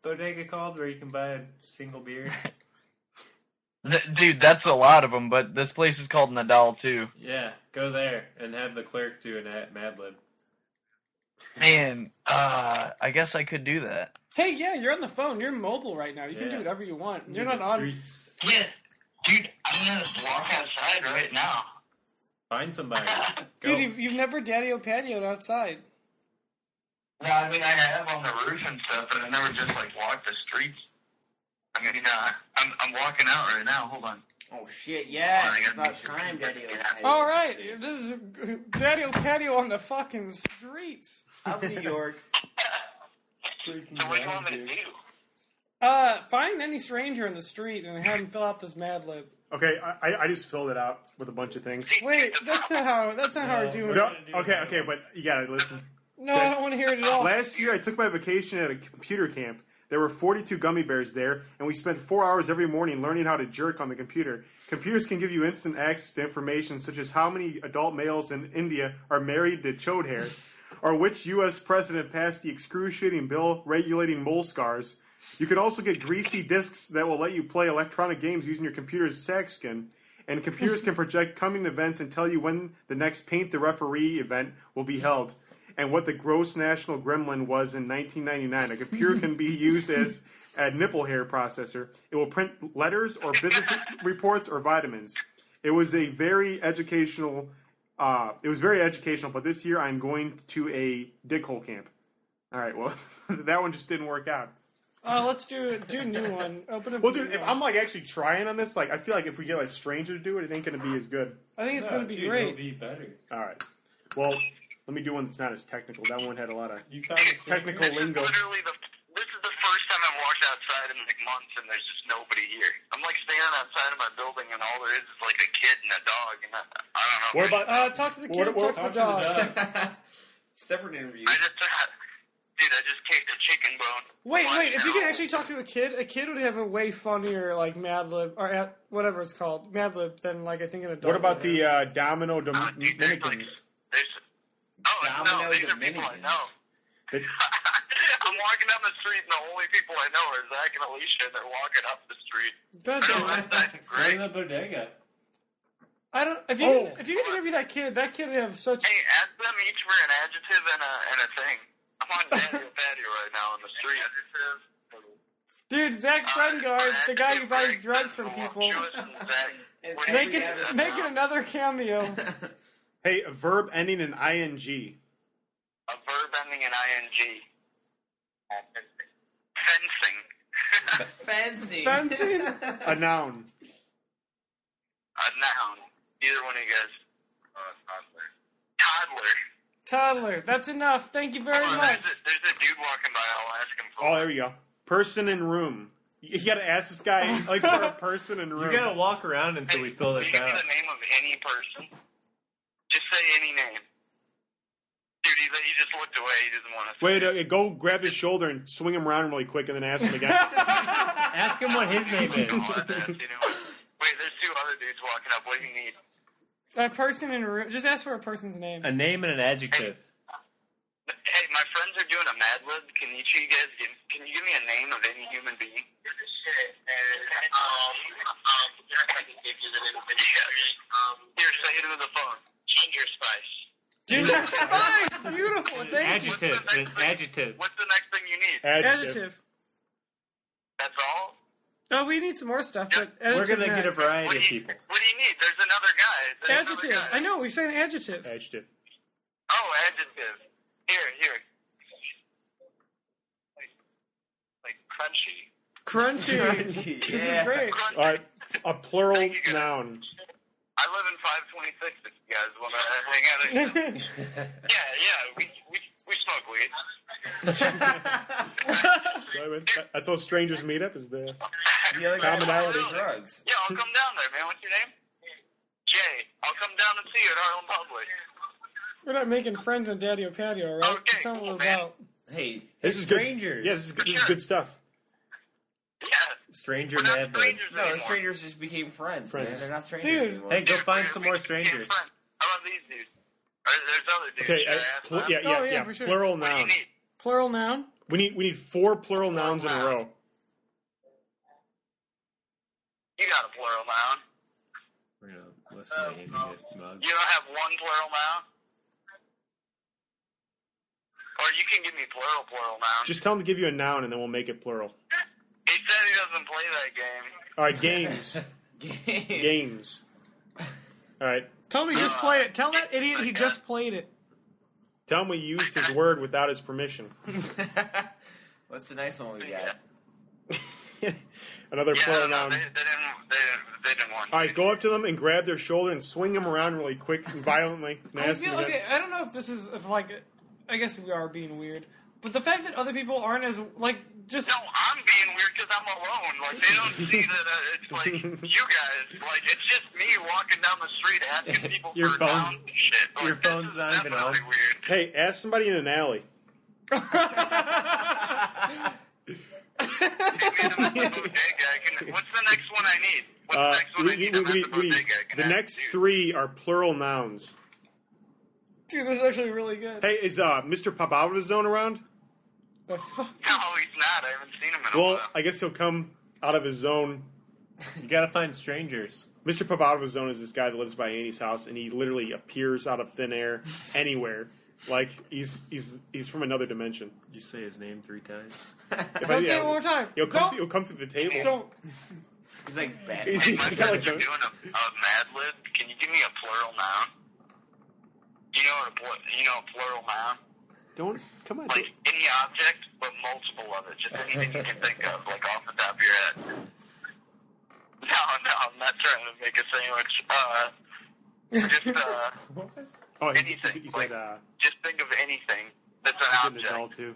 bodega called where you can buy a single beer? Dude, that's a lot of them. But this place is called Nadal too. Yeah, go there and have the clerk do a Mad Lib. Man, I guess I could do that. Hey, yeah, you're on the phone. You're mobile right now. You can Yeah. do whatever you want. Do You're the not on. streets. Yeah, dude, I'm gonna walk outside right now. Find somebody. Go. Dude, you've never Daddio Patio'd outside. No, I mean I have on the roof and stuff, but I never just like walk the streets. I mean, I'm walking out right now. Hold on. Oh shit! Yeah, Oh, I it's gotta about make sure time, we get Daddy. it. All right, this is Daddio Patio on the fucking streets. Of New York. So what do you want me to do? Find any stranger in the street and have him fill out this Mad Lib. Okay, I just filled it out with a bunch of things. Wait, that's not how we're doing No, it. okay, but you gotta listen. No, I don't want to hear it at all. Last year, I took my vacation at a computer camp. There were 42 gummy bears there, and we spent 4 hours every morning learning how to jerk on the computer. Computers can give you instant access to information such as how many adult males in India are married to chode hair, or which U.S. president passed the excruciating bill regulating mole scars. You can also get greasy discs that will let you play electronic games using your computer's sack skin. And computers can project coming events and tell you when the next Paint the Referee event will be held, and what the gross national gremlin was in 1999. A computer can be used as a nipple hair processor. It will print letters or business reports or vitamins. It was a very educational. It was very educational, but this year I'm going to a dickhole camp. All right, well, that one just didn't work out. Let's do a new one. Open up. Well, dude, if I'm like actually trying on this, like I feel like if we get like a stranger to do it, it ain't gonna be as good. I think it's gonna be It'll great. be better. All right. Well, let me do one that's not as technical. That one had a lot of You found a technical This is lingo. literally this is the first time I've walked outside in like months, and there's just nobody here. I'm like standing outside of my building, and all there is like a kid and a dog, and I don't know. What about? Talk to the kid. Talk to the dog. Separate interview. Dude, I just kicked a chicken bone. Wait. If you can actually talk to a kid would have a way funnier like Mad Lib or whatever it's called Mad Lib than like I think an adult. What about would have. the Domino Dominicans? No, these are people I know. I'm walking down the street, and the only people I know are Zach and Alicia, and they're walking up the street. God damn it. That's great. the bodega. I don't. If you can interview that kid would have such. Hey, ask them each for an adjective and a thing. I'm on Daddio Patio right now on the street. Dude, Zach Brengard, the guy who buys drugs from people, making another cameo. Hey, a verb ending in ing. A verb ending in ing. Fencing. Fencing. A noun. A noun. Either one of you guys. Toddler. Toddler. That's enough. Thank you very much. There's a dude walking by. I'll ask him for Oh, there we go. Person in room. You gotta ask this guy like for a person in room. You gotta walk around until we fill this Give me out. the name of any person. Just say any name. Dude, he just looked away. He doesn't want to. Wait, go grab his shoulder and swing him around really quick, and then ask him again. Ask him what his name is. Wait, there's two other dudes walking up. What do you need? A person in a room. Just ask for a person's name. A name and an adjective. Hey, my friends are doing a Mad Lib. Can you guys can you give me a name of any human being? Here, say it into the phone. Ginger Spice. Ginger Spice! Beautiful. Thank you. Adjective. An adjective. What's the next thing you need? Adjective. That's all? Oh, we need some more stuff, but We're adjective gonna get a next. variety of people. What do you need? There's another guy. There's another Adjective. guy. I know, we're saying adjective. Adjective. Oh, adjective. Here. Like crunchy. Crunchy. This is great. Crunchy. All right, a plural noun. I live in 526 if you guys want to hang out. Yeah, we smoke weed. That's how strangers meet up. Is the The other guy commonality. buys drugs. Yeah, I'll come down there, man. What's your name? Jay. I'll come down and see you at Harlem Public. We're not making friends on Daddio Patio, right? Okay, That's not what cool, we're man. about. Hey, This is good. Strangers. Yeah, this is good stuff. Yeah. Stranger We're not Mad Lib. strangers no, the anymore. strangers just became friends, man. Friends. They're not strangers Dude. anymore. Hey, go find Dude, some we more became strangers. friends. How about these dudes? There's other dudes. Okay, Should I ask them? yeah, Oh, yeah, for sure. Plural What do you noun. need? Plural noun? We need 4 plural nouns in a row. You got a plural noun. We're gonna listen to him get mugged. You don't have one plural noun? Or you can give me plural noun. Just tell him to give you a noun, and then we'll make it plural. He said he doesn't play that game. All right, games. Games. All right. Tell him he just played it. Tell that idiot he just played it. Tell him we used his word without his permission. What's the next one we got? Another plural no, noun. they didn't want All right, go up to them and grab their shoulder and swing them around really quick and violently. And I ask feel them again. okay. I don't know if this is if like. I guess we are being weird, but the fact that other people aren't as like just. No, I'm being weird because I'm alone. Like, they don't see that it's like you guys. Like, it's just me walking down the street asking people Your for phone's- nouns and shit. Like, your this phone's is not even on. definitely weird. Hey, ask somebody in an alley. Maybe the bodega. What's the next one I need? What's the next one I need? I'm at the bodega. I can The ask next you. 3 are plural nouns. Dude, this is actually really good. Hey, is Mr. Pop out of his zone around? The fuck? No, he's not. I haven't seen him in a Well, while. I guess he'll come out of his zone. You gotta find strangers. Mr. Pop out of his zone is this guy that lives by Annie's house, and he literally appears out of thin air anywhere. Like he's from another dimension. You say his name 3 times. If Don't say it one more time. He'll come through the table. Don't. He's like bad. He's My got like friends are the, doing a Mad Lib. Can you give me a plural noun? You know what a plural noun? don't come on. Like any object, but multiple of it. Just anything you can think of, like off the top of your head. No, I'm not trying to make a sandwich. Oh, anything. he Like, said just think of anything that's an he's an object. adult too.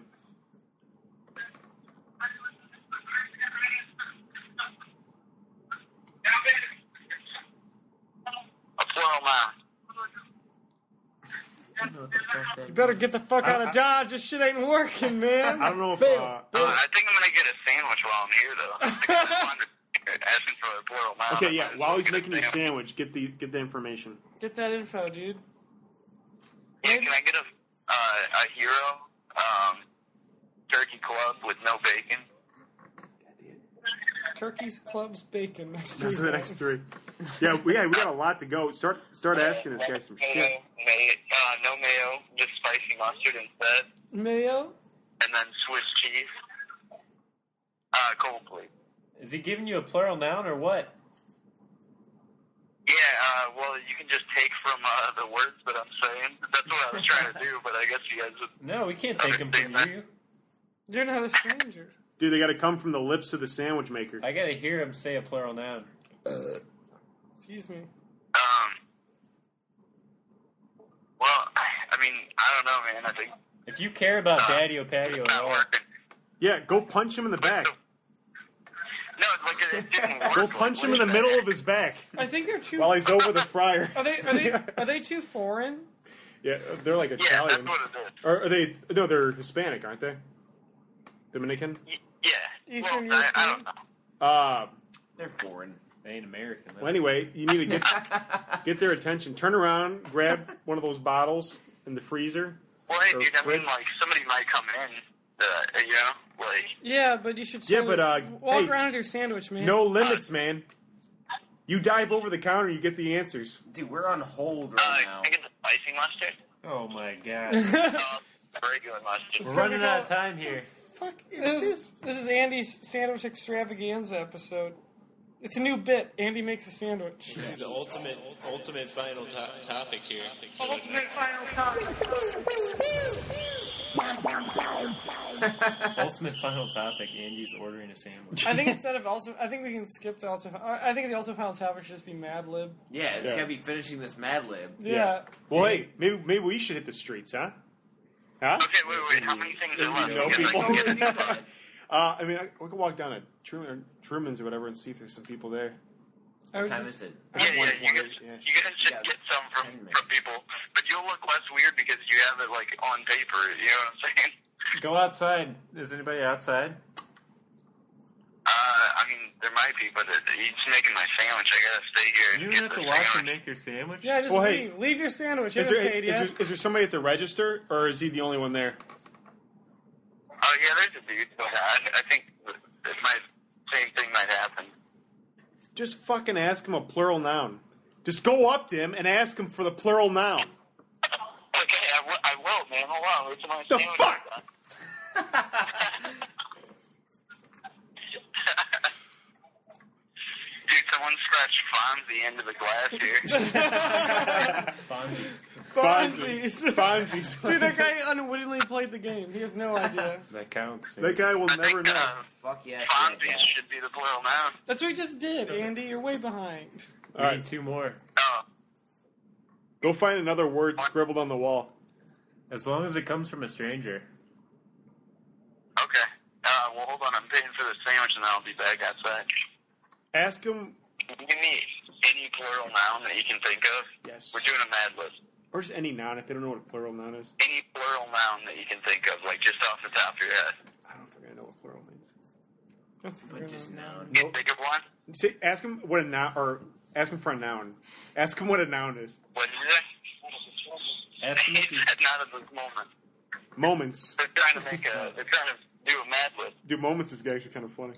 A plural noun. You better get the fuck out of Dodge. This shit ain't working, man. I don't know if I think I'm gonna get a sandwich while I'm here, though. Asking for a plural noun. okay, yeah. While he's making your sandwich, get the information. Get that info, dude. Yeah, can I get a hero turkey club with no bacon? Turkeys, clubs, bacon. Those are the next three. Yeah, we got a lot to go. Start asking this guy some shit. No mayo, just spicy mustard instead, Mayo? and then Swiss cheese. Cold, please. Is he giving you a plural noun or what? Yeah, well, you can just take from the words that I'm saying. That's what I was trying to do, but I guess you guys would... No, we can't take him from you. You're not a stranger. Dude, they got to come from the lips of the sandwich maker. I gotta hear him say a plural noun. Excuse me. Well, I mean, I don't know, man. I think If you care about Daddio Patio it's at not all, working. Yeah, go punch him in the back. No, it's like it didn't work. Go punch him in the middle of his back I think they're too. while he's over the fryer. Are they too foreign? Yeah, they're like Yeah, Italian. that's what it is. Or are they? No, they're Hispanic, aren't they? Dominican. Yeah. Eastern Well, I don't know. They're foreign. they ain't American. Well, anyway, you need to get their attention. Turn around, grab one of those bottles in the freezer. Well, hey, Or dude, I fridge. mean, like, somebody might come in, you know? Like, Yeah, but you should. Yeah, totally but, walk hey, around with your sandwich, man. No limits, man. You dive over the counter, you get the answers. Dude, we're on hold right now. can I get the spicy mustard? Oh my god. Regular mustard. We're running out of time here. Fuck This is Andy's sandwich extravaganza episode. It's a new bit. Andy makes a sandwich. The ultimate final topic here. Ultimate final topic. Andy's ordering a sandwich. I think instead of also, I think we can skip the ultimate. I think the ultimate final topic should just be Mad Lib. Yeah, it's Yeah. gotta be finishing this Mad Lib. Yeah. Well, hey, maybe we should hit the streets, huh? Huh? Okay, wait. How many things are left? know Because I people? can get Totally do that. I mean, we could walk down to Truman's or whatever and see if there's some people there. I would What time just- is it? Yeah, you guys Yeah. should get some from people, but you'll look less weird because you have it like on paper. You know what I'm saying? Go outside. Is anybody outside? I mean, there might be, but he's making my sandwich. I gotta stay here. You and don't get have to the watch him sandwich. make your sandwich? Yeah, just Well, leave. hey, Leave your sandwich. Is Haven't there, paid yet. is there somebody at the register, or is he the only one there? Oh yeah, there's a dude, but I think same thing might happen. Just fucking ask him a plural noun. Just go up to him and ask him for the plural noun. Okay, I will, man. Hold on, wait till my The sandwich fuck? is done. Dude, someone scratched Fonzie into the glass here. Fonzies. Fonzies. Dude, that guy unwittingly played the game. He has no idea. That counts. That guy will I never think know. Fuck yes. that Fonzie guy. should be the plural noun. That's what we just did, Andy. You're way behind. We All right. need two more. Oh, Go find another word scribbled on the wall. As long as it comes from a stranger. okay. Well, hold on. I'm paying for the sandwich, and then I'll be back outside. Ask him, Can you give me any plural noun that you can think of? yes, We're doing a Mad Lib. or just any noun if they don't know what a plural noun is. Any plural noun that you can think of, like just off the top of your head. I don't think I know what plural means. But just noun. Can you think of one? Say, ask him what a noun, or ask him for a noun. Ask him what a noun is. What did you say? Ask him if He he's... said not at this moment. Moments. They're trying to do a Mad Lib. Dude, moments is actually kind of funny.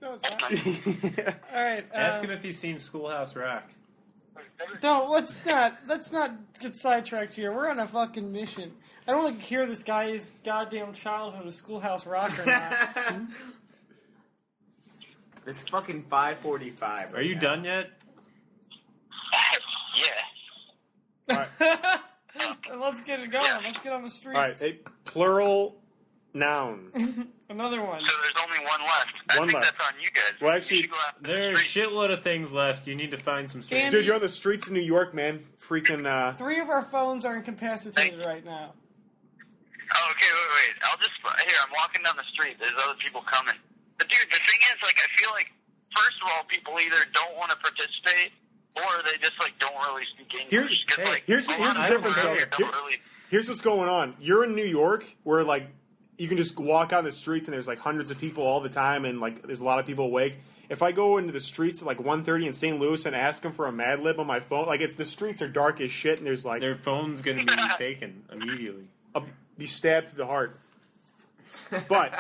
No, it's not. All right. Ask him if he's seen Schoolhouse Rock. Don't. Let's not get sidetracked here. We're on a fucking mission. I don't want to hear this guy's goddamn childhood of Schoolhouse Rock or not. It's fucking 5:45. Are you done yet? Yeah. Let's get it going. Yeah. Let's get on the streets. All right, a plural noun. Another one. So there's only one left. I One think left. that's on you guys. Well, You actually, should go out to the There's a street. shitload of things left. You need to find some strangers. Dude, you're on the streets of New York, man. Freaking, 3 of our phones are incapacitated right now. Oh, okay, wait. I'll just here. I'm walking down the street. There's other people coming. But dude, the thing is, like, I feel like first of all, people either don't want to participate or they just like don't really speak English. Here's the difference, though. Here's what's going on. You're in New York, where like you can just walk out the streets and there's like hundreds of people all the time, and like there's a lot of people awake. If I go into the streets at like 1:30 in St. Louis and ask them for a Mad Lib on my phone, like the streets are dark as shit, and there's like their phone's gonna be taken immediately. I'll be stabbed through the heart. But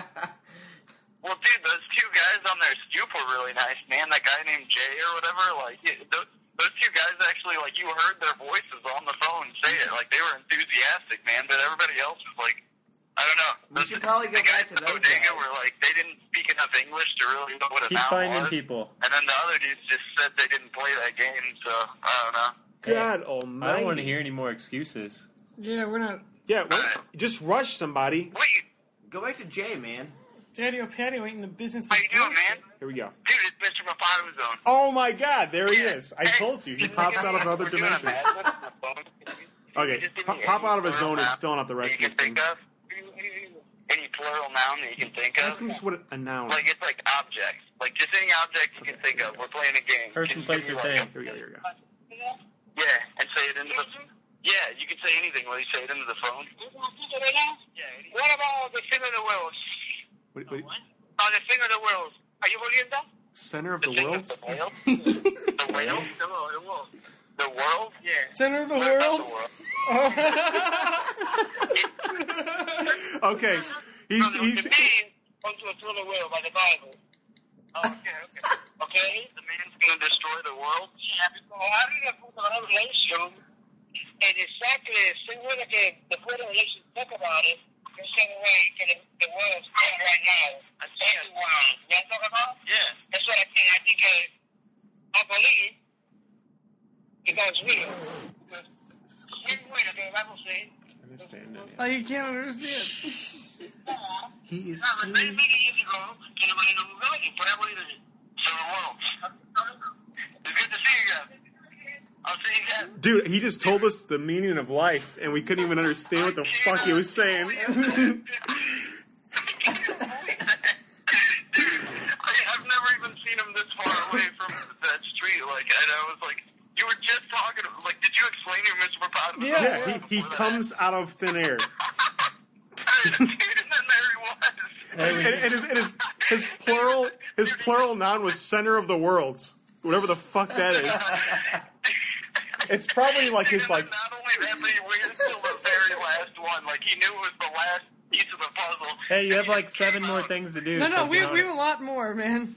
well, dude, those two guys on their stoop were really nice, man. That guy named Jay or whatever, like those two guys actually, like you heard their voices on the phone say it, like they were enthusiastic, man. But everybody else was like, I don't know. We should probably go back to those bodega guys. were like they didn't speak enough English to really know what a Keep noun finding was. people. And then the other dudes just said they didn't play that game, so I don't know. God I almighty. don't want to hear any more excuses. Yeah, we're not. Yeah, just rush somebody. Wait, Go back to Jay, man. Daddio Patio ain't in the business of how you doing, man? Here we go. Dude, it's Mr. Mapato Zone. Oh my God, there he Yeah. is. I told you, he pops out of other We're doing a dimensions. Mad Lib on the phone. Okay, Just give me pop any out of his plural zone is noun filling out the rest that you of can this thing. think of. Any plural noun that you can think of. Ask him just what a noun. Like it's like objects. Like just any object you can think of. We're playing a game. Person, Just place, give or me, like, thing. Here we go, here we go. Yeah, and say it into the. Yeah, you can say anything while you say it into the phone. What about the thing of the world? What, On the thing of the world. Are you volviendo? center of The the thing world? of the whale? The whale? The world? Yeah. Center of the What about world. Okay, he's To be onto a thriller whale by the Bible. Oh, okay. Okay? The man's gonna destroy the world? Yeah, because habla de Revelation, and exactly, seguro que después de Revelation talk about it, the same way que the world's going right now. That's wow. You talk about? Yeah. That's what I think. I think I believe it God's will. Same way that the Bible says. understand it. Oh, you can't understand. He is No, but seeing. maybe years ago, que no me lo juzgaron, por ahí voy so the world. It's good to see you guys. I'll see you guys. Dude, he just told us the meaning of life, and we couldn't even understand what the fuck he was saying. I've never even seen him this far away from that street. Like, and I was like, you were just talking. Like, did you explain to Mr. Papato? Yeah, he comes out of thin air. Dude, and then there he was. And his plural noun was center of the worlds. Whatever the fuck that is. It's probably like his like. Not only that, but he waited till the very last one. Like, he knew it was the last piece of the puzzle. Hey, you have like 7 more things to do. No, so we get on have it. a lot more, man.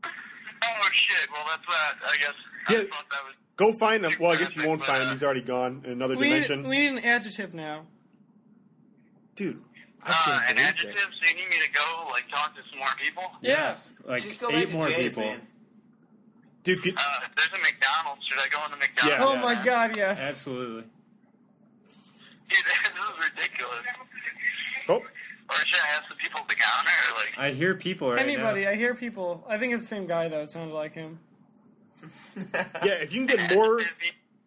Oh shit! Well, that's that. I guess. I Yeah. thought that was. Go find him. Well, I guess you won't find him. He's already gone in another dimension. We need an adjective now. Dude, I can't An believe adjective. that. So you need me to go like talk to some more people? Yes, like Just go back 8 to more Jay's, people. man. Dude, There's a McDonald's. Should I go in the McDonald's? Yeah. Oh my God, yes. Absolutely. Dude, this is ridiculous. oh, Or should I ask the people at the counter? Or like, I hear people right Anybody, now. I hear people. I think it's the same guy though. It sounded like him. yeah. If you can get more,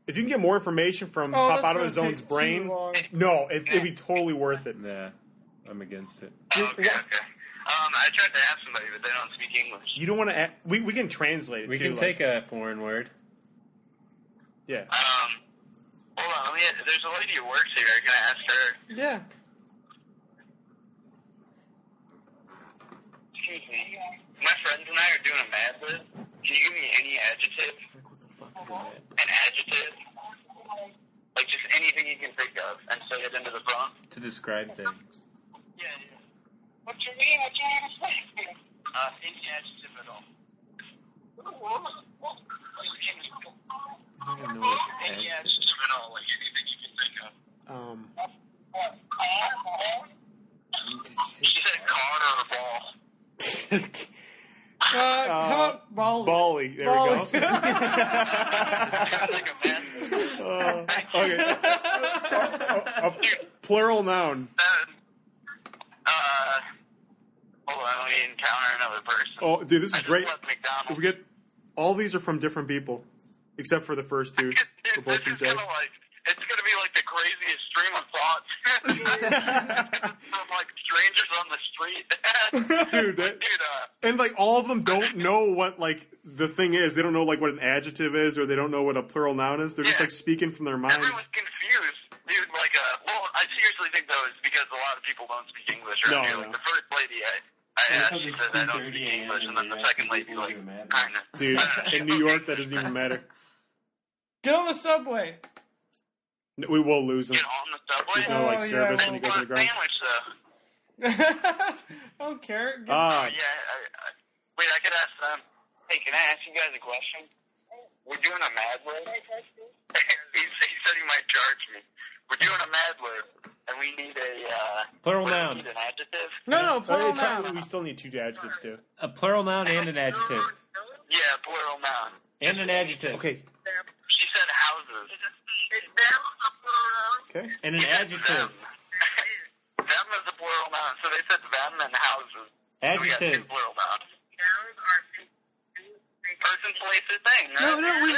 if you can get more information from Oh, Pop that's Out of gonna his Zone's take too brain, long. no, it'd be totally worth it. Nah, I'm against it. okay. I tried to ask somebody, but they don't speak English. You don't want to. We can translate it. We too, can like- take a foreign word. Yeah. Hold on. There's a lady who works here. Can I ask her? Yeah. Excuse me. My friends and I are doing a Mad Lib. Can you give me any adjective? An adjective? Like just anything you can think of and say it into the phone? To describe things. Yeah. What you mean? What you want to say? Any adjective at all. I don't know what Any adjective at all. Like anything you can think of. She said car or a ball. Okay. A plural noun. Hold on, we encounter another person. Oh, dude, this is great. Left McDonald's. If we get all these are from different people, except for the first two. Dude, They're both from this is Zach. gonna it's gonna be like the craziest stream of thoughts from like strangers on the street. Dude, and like all of them don't know what like the thing is. They don't know like what an adjective is, or they don't know what a plural noun is. They're just like speaking from their minds. Everyone's confused, dude. Like, well, I seriously think though it's because a lot of people don't speak English around here. Like the first lady I asked, she said I don't speak English, and then the second lady like kind of. Dude, in New York, that doesn't even matter. Get on the subway. We will lose them. Get on the subway. There's no like service when you go to the ground. Sandwich though. I don't care. Wait, I could ask them. Hey, can I ask you guys a question? We're doing a Mad Lib. he said he might charge me. We're doing a Mad Lib, and we need a plural noun. Need an adjective? No, plural noun. We still need two adjectives too. A plural noun and an adjective. Yeah, plural noun. And an adjective. Okay. She said houses. Okay. And an adjective. Them is a plural noun, so they said them and houses. Adjective. So we got two plural nouns. Person, place, or thing. Right? No, we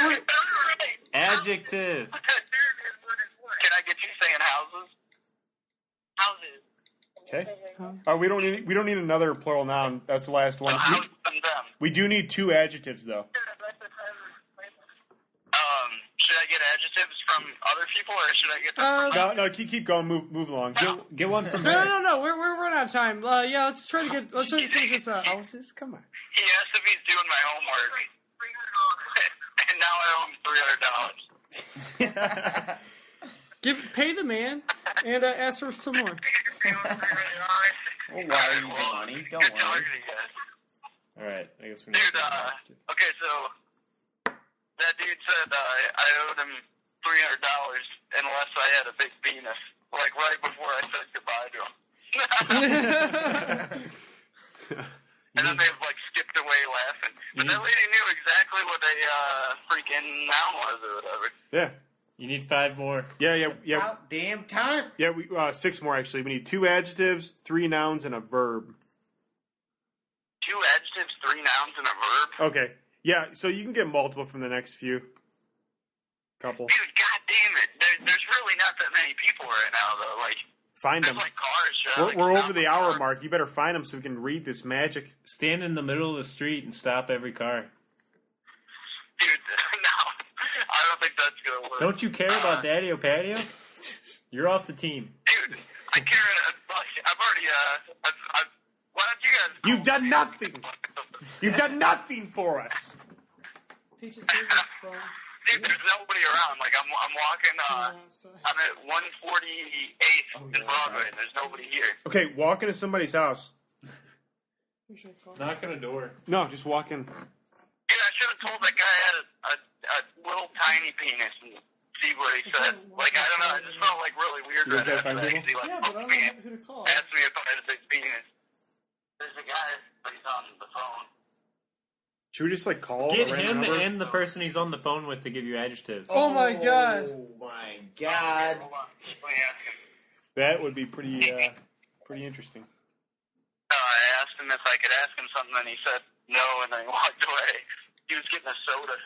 Adjective. Can I get you saying houses? Houses. Okay. We don't need another plural noun. That's the last one. Houses and them. We do need two adjectives though. Should I get adjectives from other people, or should I get them No, keep going. Move along. Get one from No. We're running out of time. Yeah, let's try to finish this up. Houses? Come on. He asked if he's doing my homework, and now I owe him $300. Pay the man and ask for some more. We'll wire you the money. Don't worry. All right, I guess we're Dude, okay, so that dude said I owed him $300 unless I had a big penis, like right before I said goodbye to him. And then they like skipped away laughing. But that lady knew exactly what a freaking noun was or whatever. Yeah. You need 5 more. Yeah. About damn time. Yeah, we 6 more actually. We need 2 adjectives, 3 nouns, and a verb. 2 adjectives, 3 nouns, and a verb? Okay. Yeah, so you can get multiple from the next few. Couple. Dude, god damn it. There's really not that many people right now, though. Like, find them. Like cars. We're over the hour mark. You better find them so we can read this magic. Stand in the middle of the street and stop every car. Dude, no. I don't think that's going to work. Don't you care about Daddio Patio? You're off the team. Dude, I care. I've already, why don't you guys... You've done nothing. You've done nothing for us. Peaches, Dude, there's nobody around. Like, I'm walking, I'm at 148th in Broadway, and there's nobody here. Okay, walk into somebody's house. Knock on a door. No, just walk in. Dude, I should have told that guy I had a little tiny penis and see what he said. Like, I don't know, I just felt like really weird right after that. He like, yeah, but I don't know who to call. Asked me if I had a big penis. There's a guy, but he's on the phone. Should we just like call? Get him and the person he's on the phone with to give you adjectives. Oh my god! Oh my god! Hold on, let me ask him. That would be pretty interesting. I asked him if I could ask him something, and he said no, and then he walked away. He was getting a soda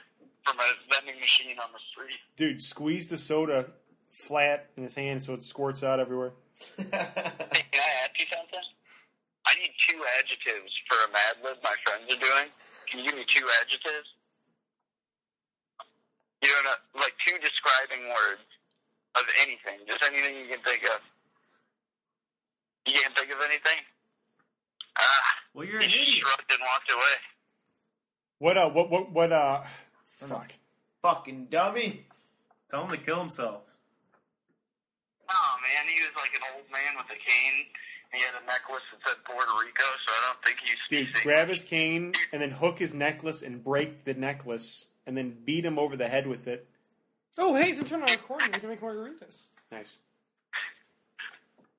from a vending machine on the street. Dude, squeeze the soda flat in his hand so it squirts out everywhere. Hey, can I ask you something? I need 2 adjectives for a Mad Lib my friends are doing. Can you give me 2 adjectives? You know, like 2 describing words of anything. Just anything you can think of. You can't think of anything? Well, you're an he idiot. shrugged and walked away. Fuck. Fucking dummy. Tell him to kill himself. Oh, man, he was like an old man with a cane. He had a necklace that said Puerto Rico, so I don't think he's... Dude, grab his cane and then hook his necklace and break the necklace and then beat him over the head with it. Oh, hey, since we're not recording, we can make margaritas. Nice.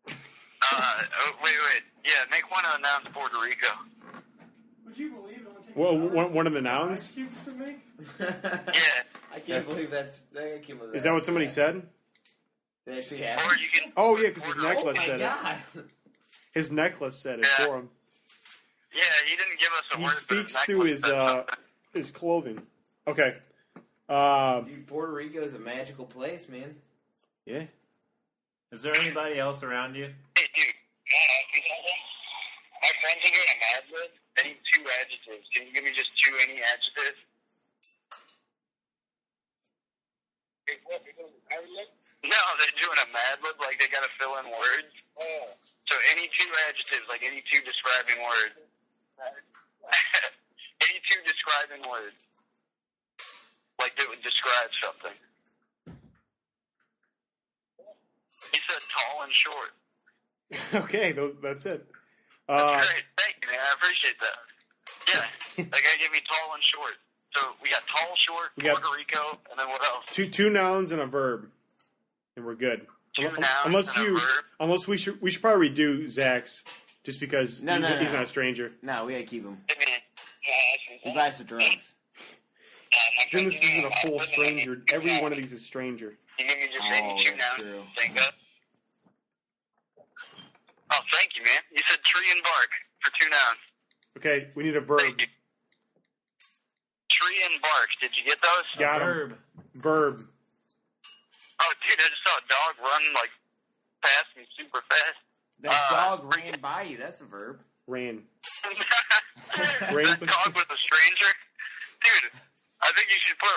Wait. Yeah, make one of the nouns Puerto Rico. Would you believe it only Well, one of the nouns? Ice cubes to me? Yeah. I can't believe that's. I can't believe Is that what somebody said? They actually have. Or you can. Oh, yeah, because his Oh necklace my said god! it. His necklace said it Yeah. for him. Yeah, he didn't give us a He word. speaks but through necklace said something. his clothing. Okay. Dude, Puerto Rico is a magical place, man. Yeah. Is there anybody else around you? Hey, dude. My friends are doing a Mad Lib. They need 2 adjectives. Can you give me just 2 any adjectives? No, they're doing a Mad Lib. Like, they got to fill in words. Oh. So any 2 adjectives, like any 2 describing words. Any 2 describing words. Like, that would describe something. He said tall and short. Okay, that's it. That's great. Thank you, man. I appreciate that. Yeah. Like, I give me tall and short. So we got tall, short, We got- Puerto Rico, and then what else? Two nouns and a verb, and we're good. 2 nouns and a verb. Unless we should probably redo Zach's, just because No, he's no. not a stranger. No, we gotta keep him. I mean, He buys the drugs. Then this isn't a full stranger. Every one of these is stranger. You give me just Oh, any 2 that's nouns. true. Think of. Oh, thank you, man. You said tree and bark for 2 nouns. Okay, we need a verb. Thank you. Tree and bark. Did you get those? Got 'em. Verb. Verb. Oh, dude, I just saw a dog run, like, past me super fast. That dog ran by you. That's a verb. Ran. That dog was a stranger? Dude, I think you should put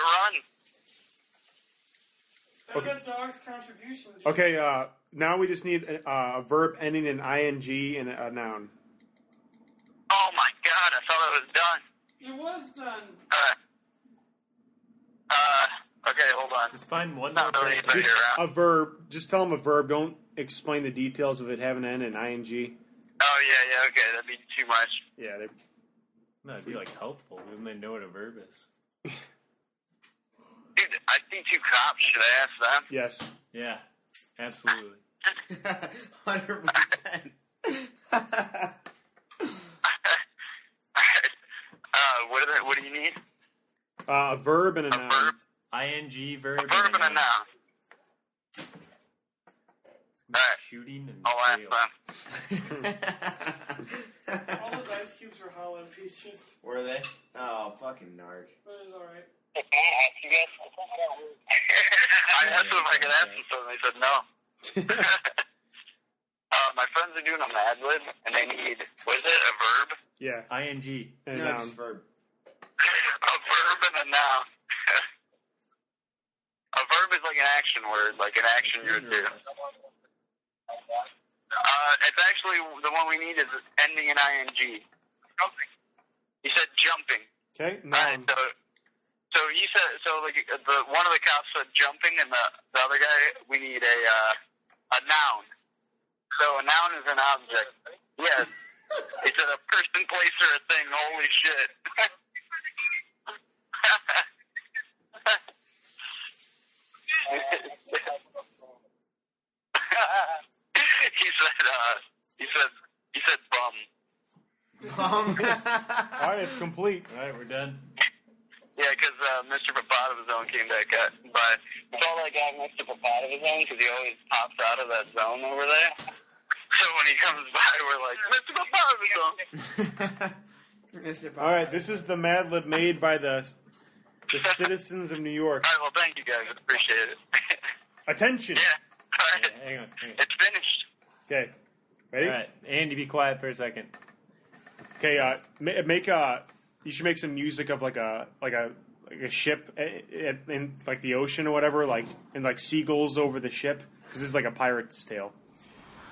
run. That's a dog's contribution. Dude. Okay, now we just need a verb ending in ing and a noun. Oh my god, I thought it was done. It was done. Okay, hold on. Just find one more Not really person. Just around. a verb. Just tell them a verb. Don't explain the details of it having an N and ing. Oh, yeah, okay, that'd be too much. Yeah, they No, it'd be like helpful. Wouldn't they know what a verb is? Dude, I see 2 cops. Should I ask them? yes. Yeah, absolutely. 100%. What do you need? A verb and a noun. Verb? ING, verb, A verb and a noun. Alright. Shooting and I'll ask jail. them. All those ice cubes were hollow peaches. Were they? Oh, fucking narc. But it was alright. I asked them if I could ask them something. They said no. My friends are doing a Mad Lib, and they need, what is it, a verb? Yeah, ING. and a No, noun. just verb. A verb and a noun. A verb is like an action word, like an action you would do. It's actually, the one we need is ending in ing. Jumping. You said jumping. Okay, Alright, noun. so you said, so like one of the cops said jumping, and the other guy, we need a noun. So a noun is an object. Yes. He said a person, place, or a thing. Holy shit. he said bum. All right, it's complete. All right, we're done. Yeah, because Mr. Papatov's zone came back up. But we saw that guy, Mr. Papatov's zone, because he always pops out of that zone over there. So when he comes by, we're like, Mr. Papatov's zone. All right, this is the Mad Lib made by the citizens of New York. All right, well, thank you guys. Appreciate it. Attention. Yeah. All right. Yeah, hang on. It's finished. Okay, ready? All right, Andy, be quiet for a second. Okay, you should make some music of like a ship in like the ocean or whatever, like and like seagulls over the ship, because this is like a pirate's tale.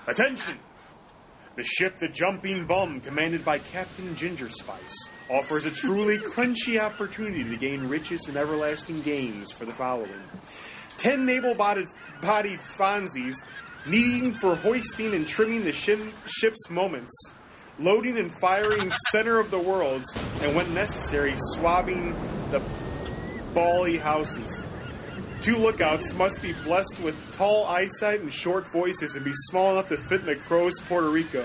Attention! The ship, the Jumping Bum, commanded by Captain Ginger Spice, offers a truly crunchy opportunity to gain riches and everlasting gains for the following: 10 naval-bodied Fonzies needing for hoisting and trimming the ship's moments, loading and firing center of the worlds, and when necessary, swabbing the bally houses. 2 lookouts must be blessed with tall eyesight and short voices and be small enough to fit in a crow's Puerto Rico.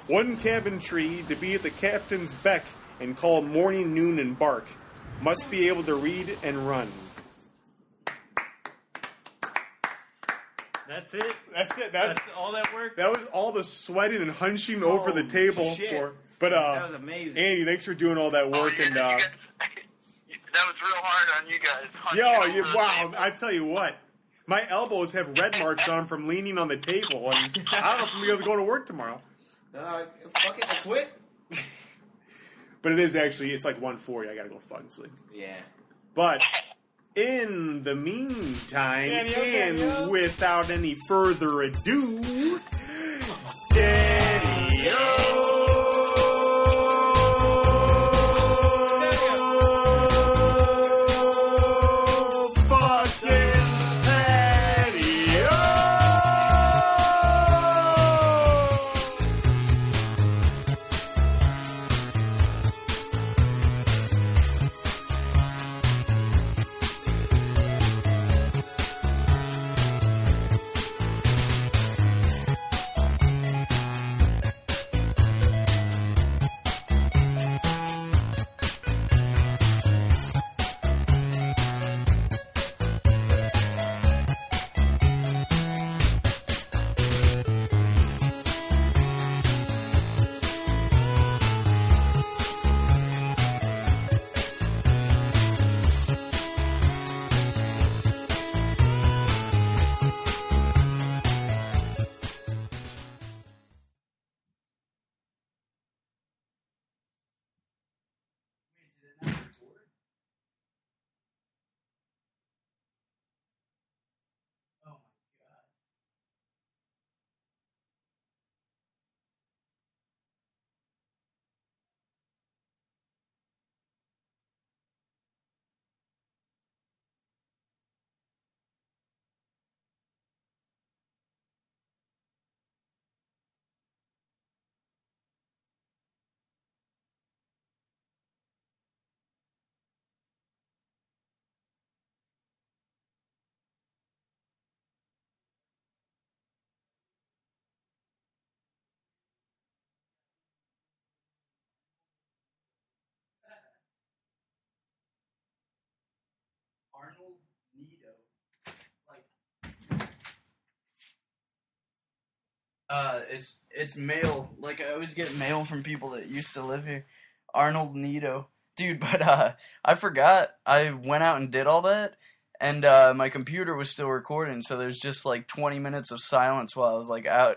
One cabin tree to be at the captain's beck and call morning, noon, and bark. Must be able to read and run. That's it. That's it. That's all that work. That was all the sweating and hunching over the table shit. for. But That was amazing. Andy, thanks for doing all that work and. that was real hard on you guys. Wow! I tell you what, my elbows have red marks on them from leaning on the table, and I don't know if I'm gonna be able to go to work tomorrow. Fucking I quit. But it is actually, it's like 1:40. I gotta go fucking sleep. Yeah. But in the meantime, Daniel. and without any further ado, Daddio. Arnold Nito. It's mail. Like, I always get mail from people that used to live here. Arnold Nito. Dude, but I forgot. I went out and did all that, and my computer was still recording, so there's just like 20 minutes of silence while I was like out.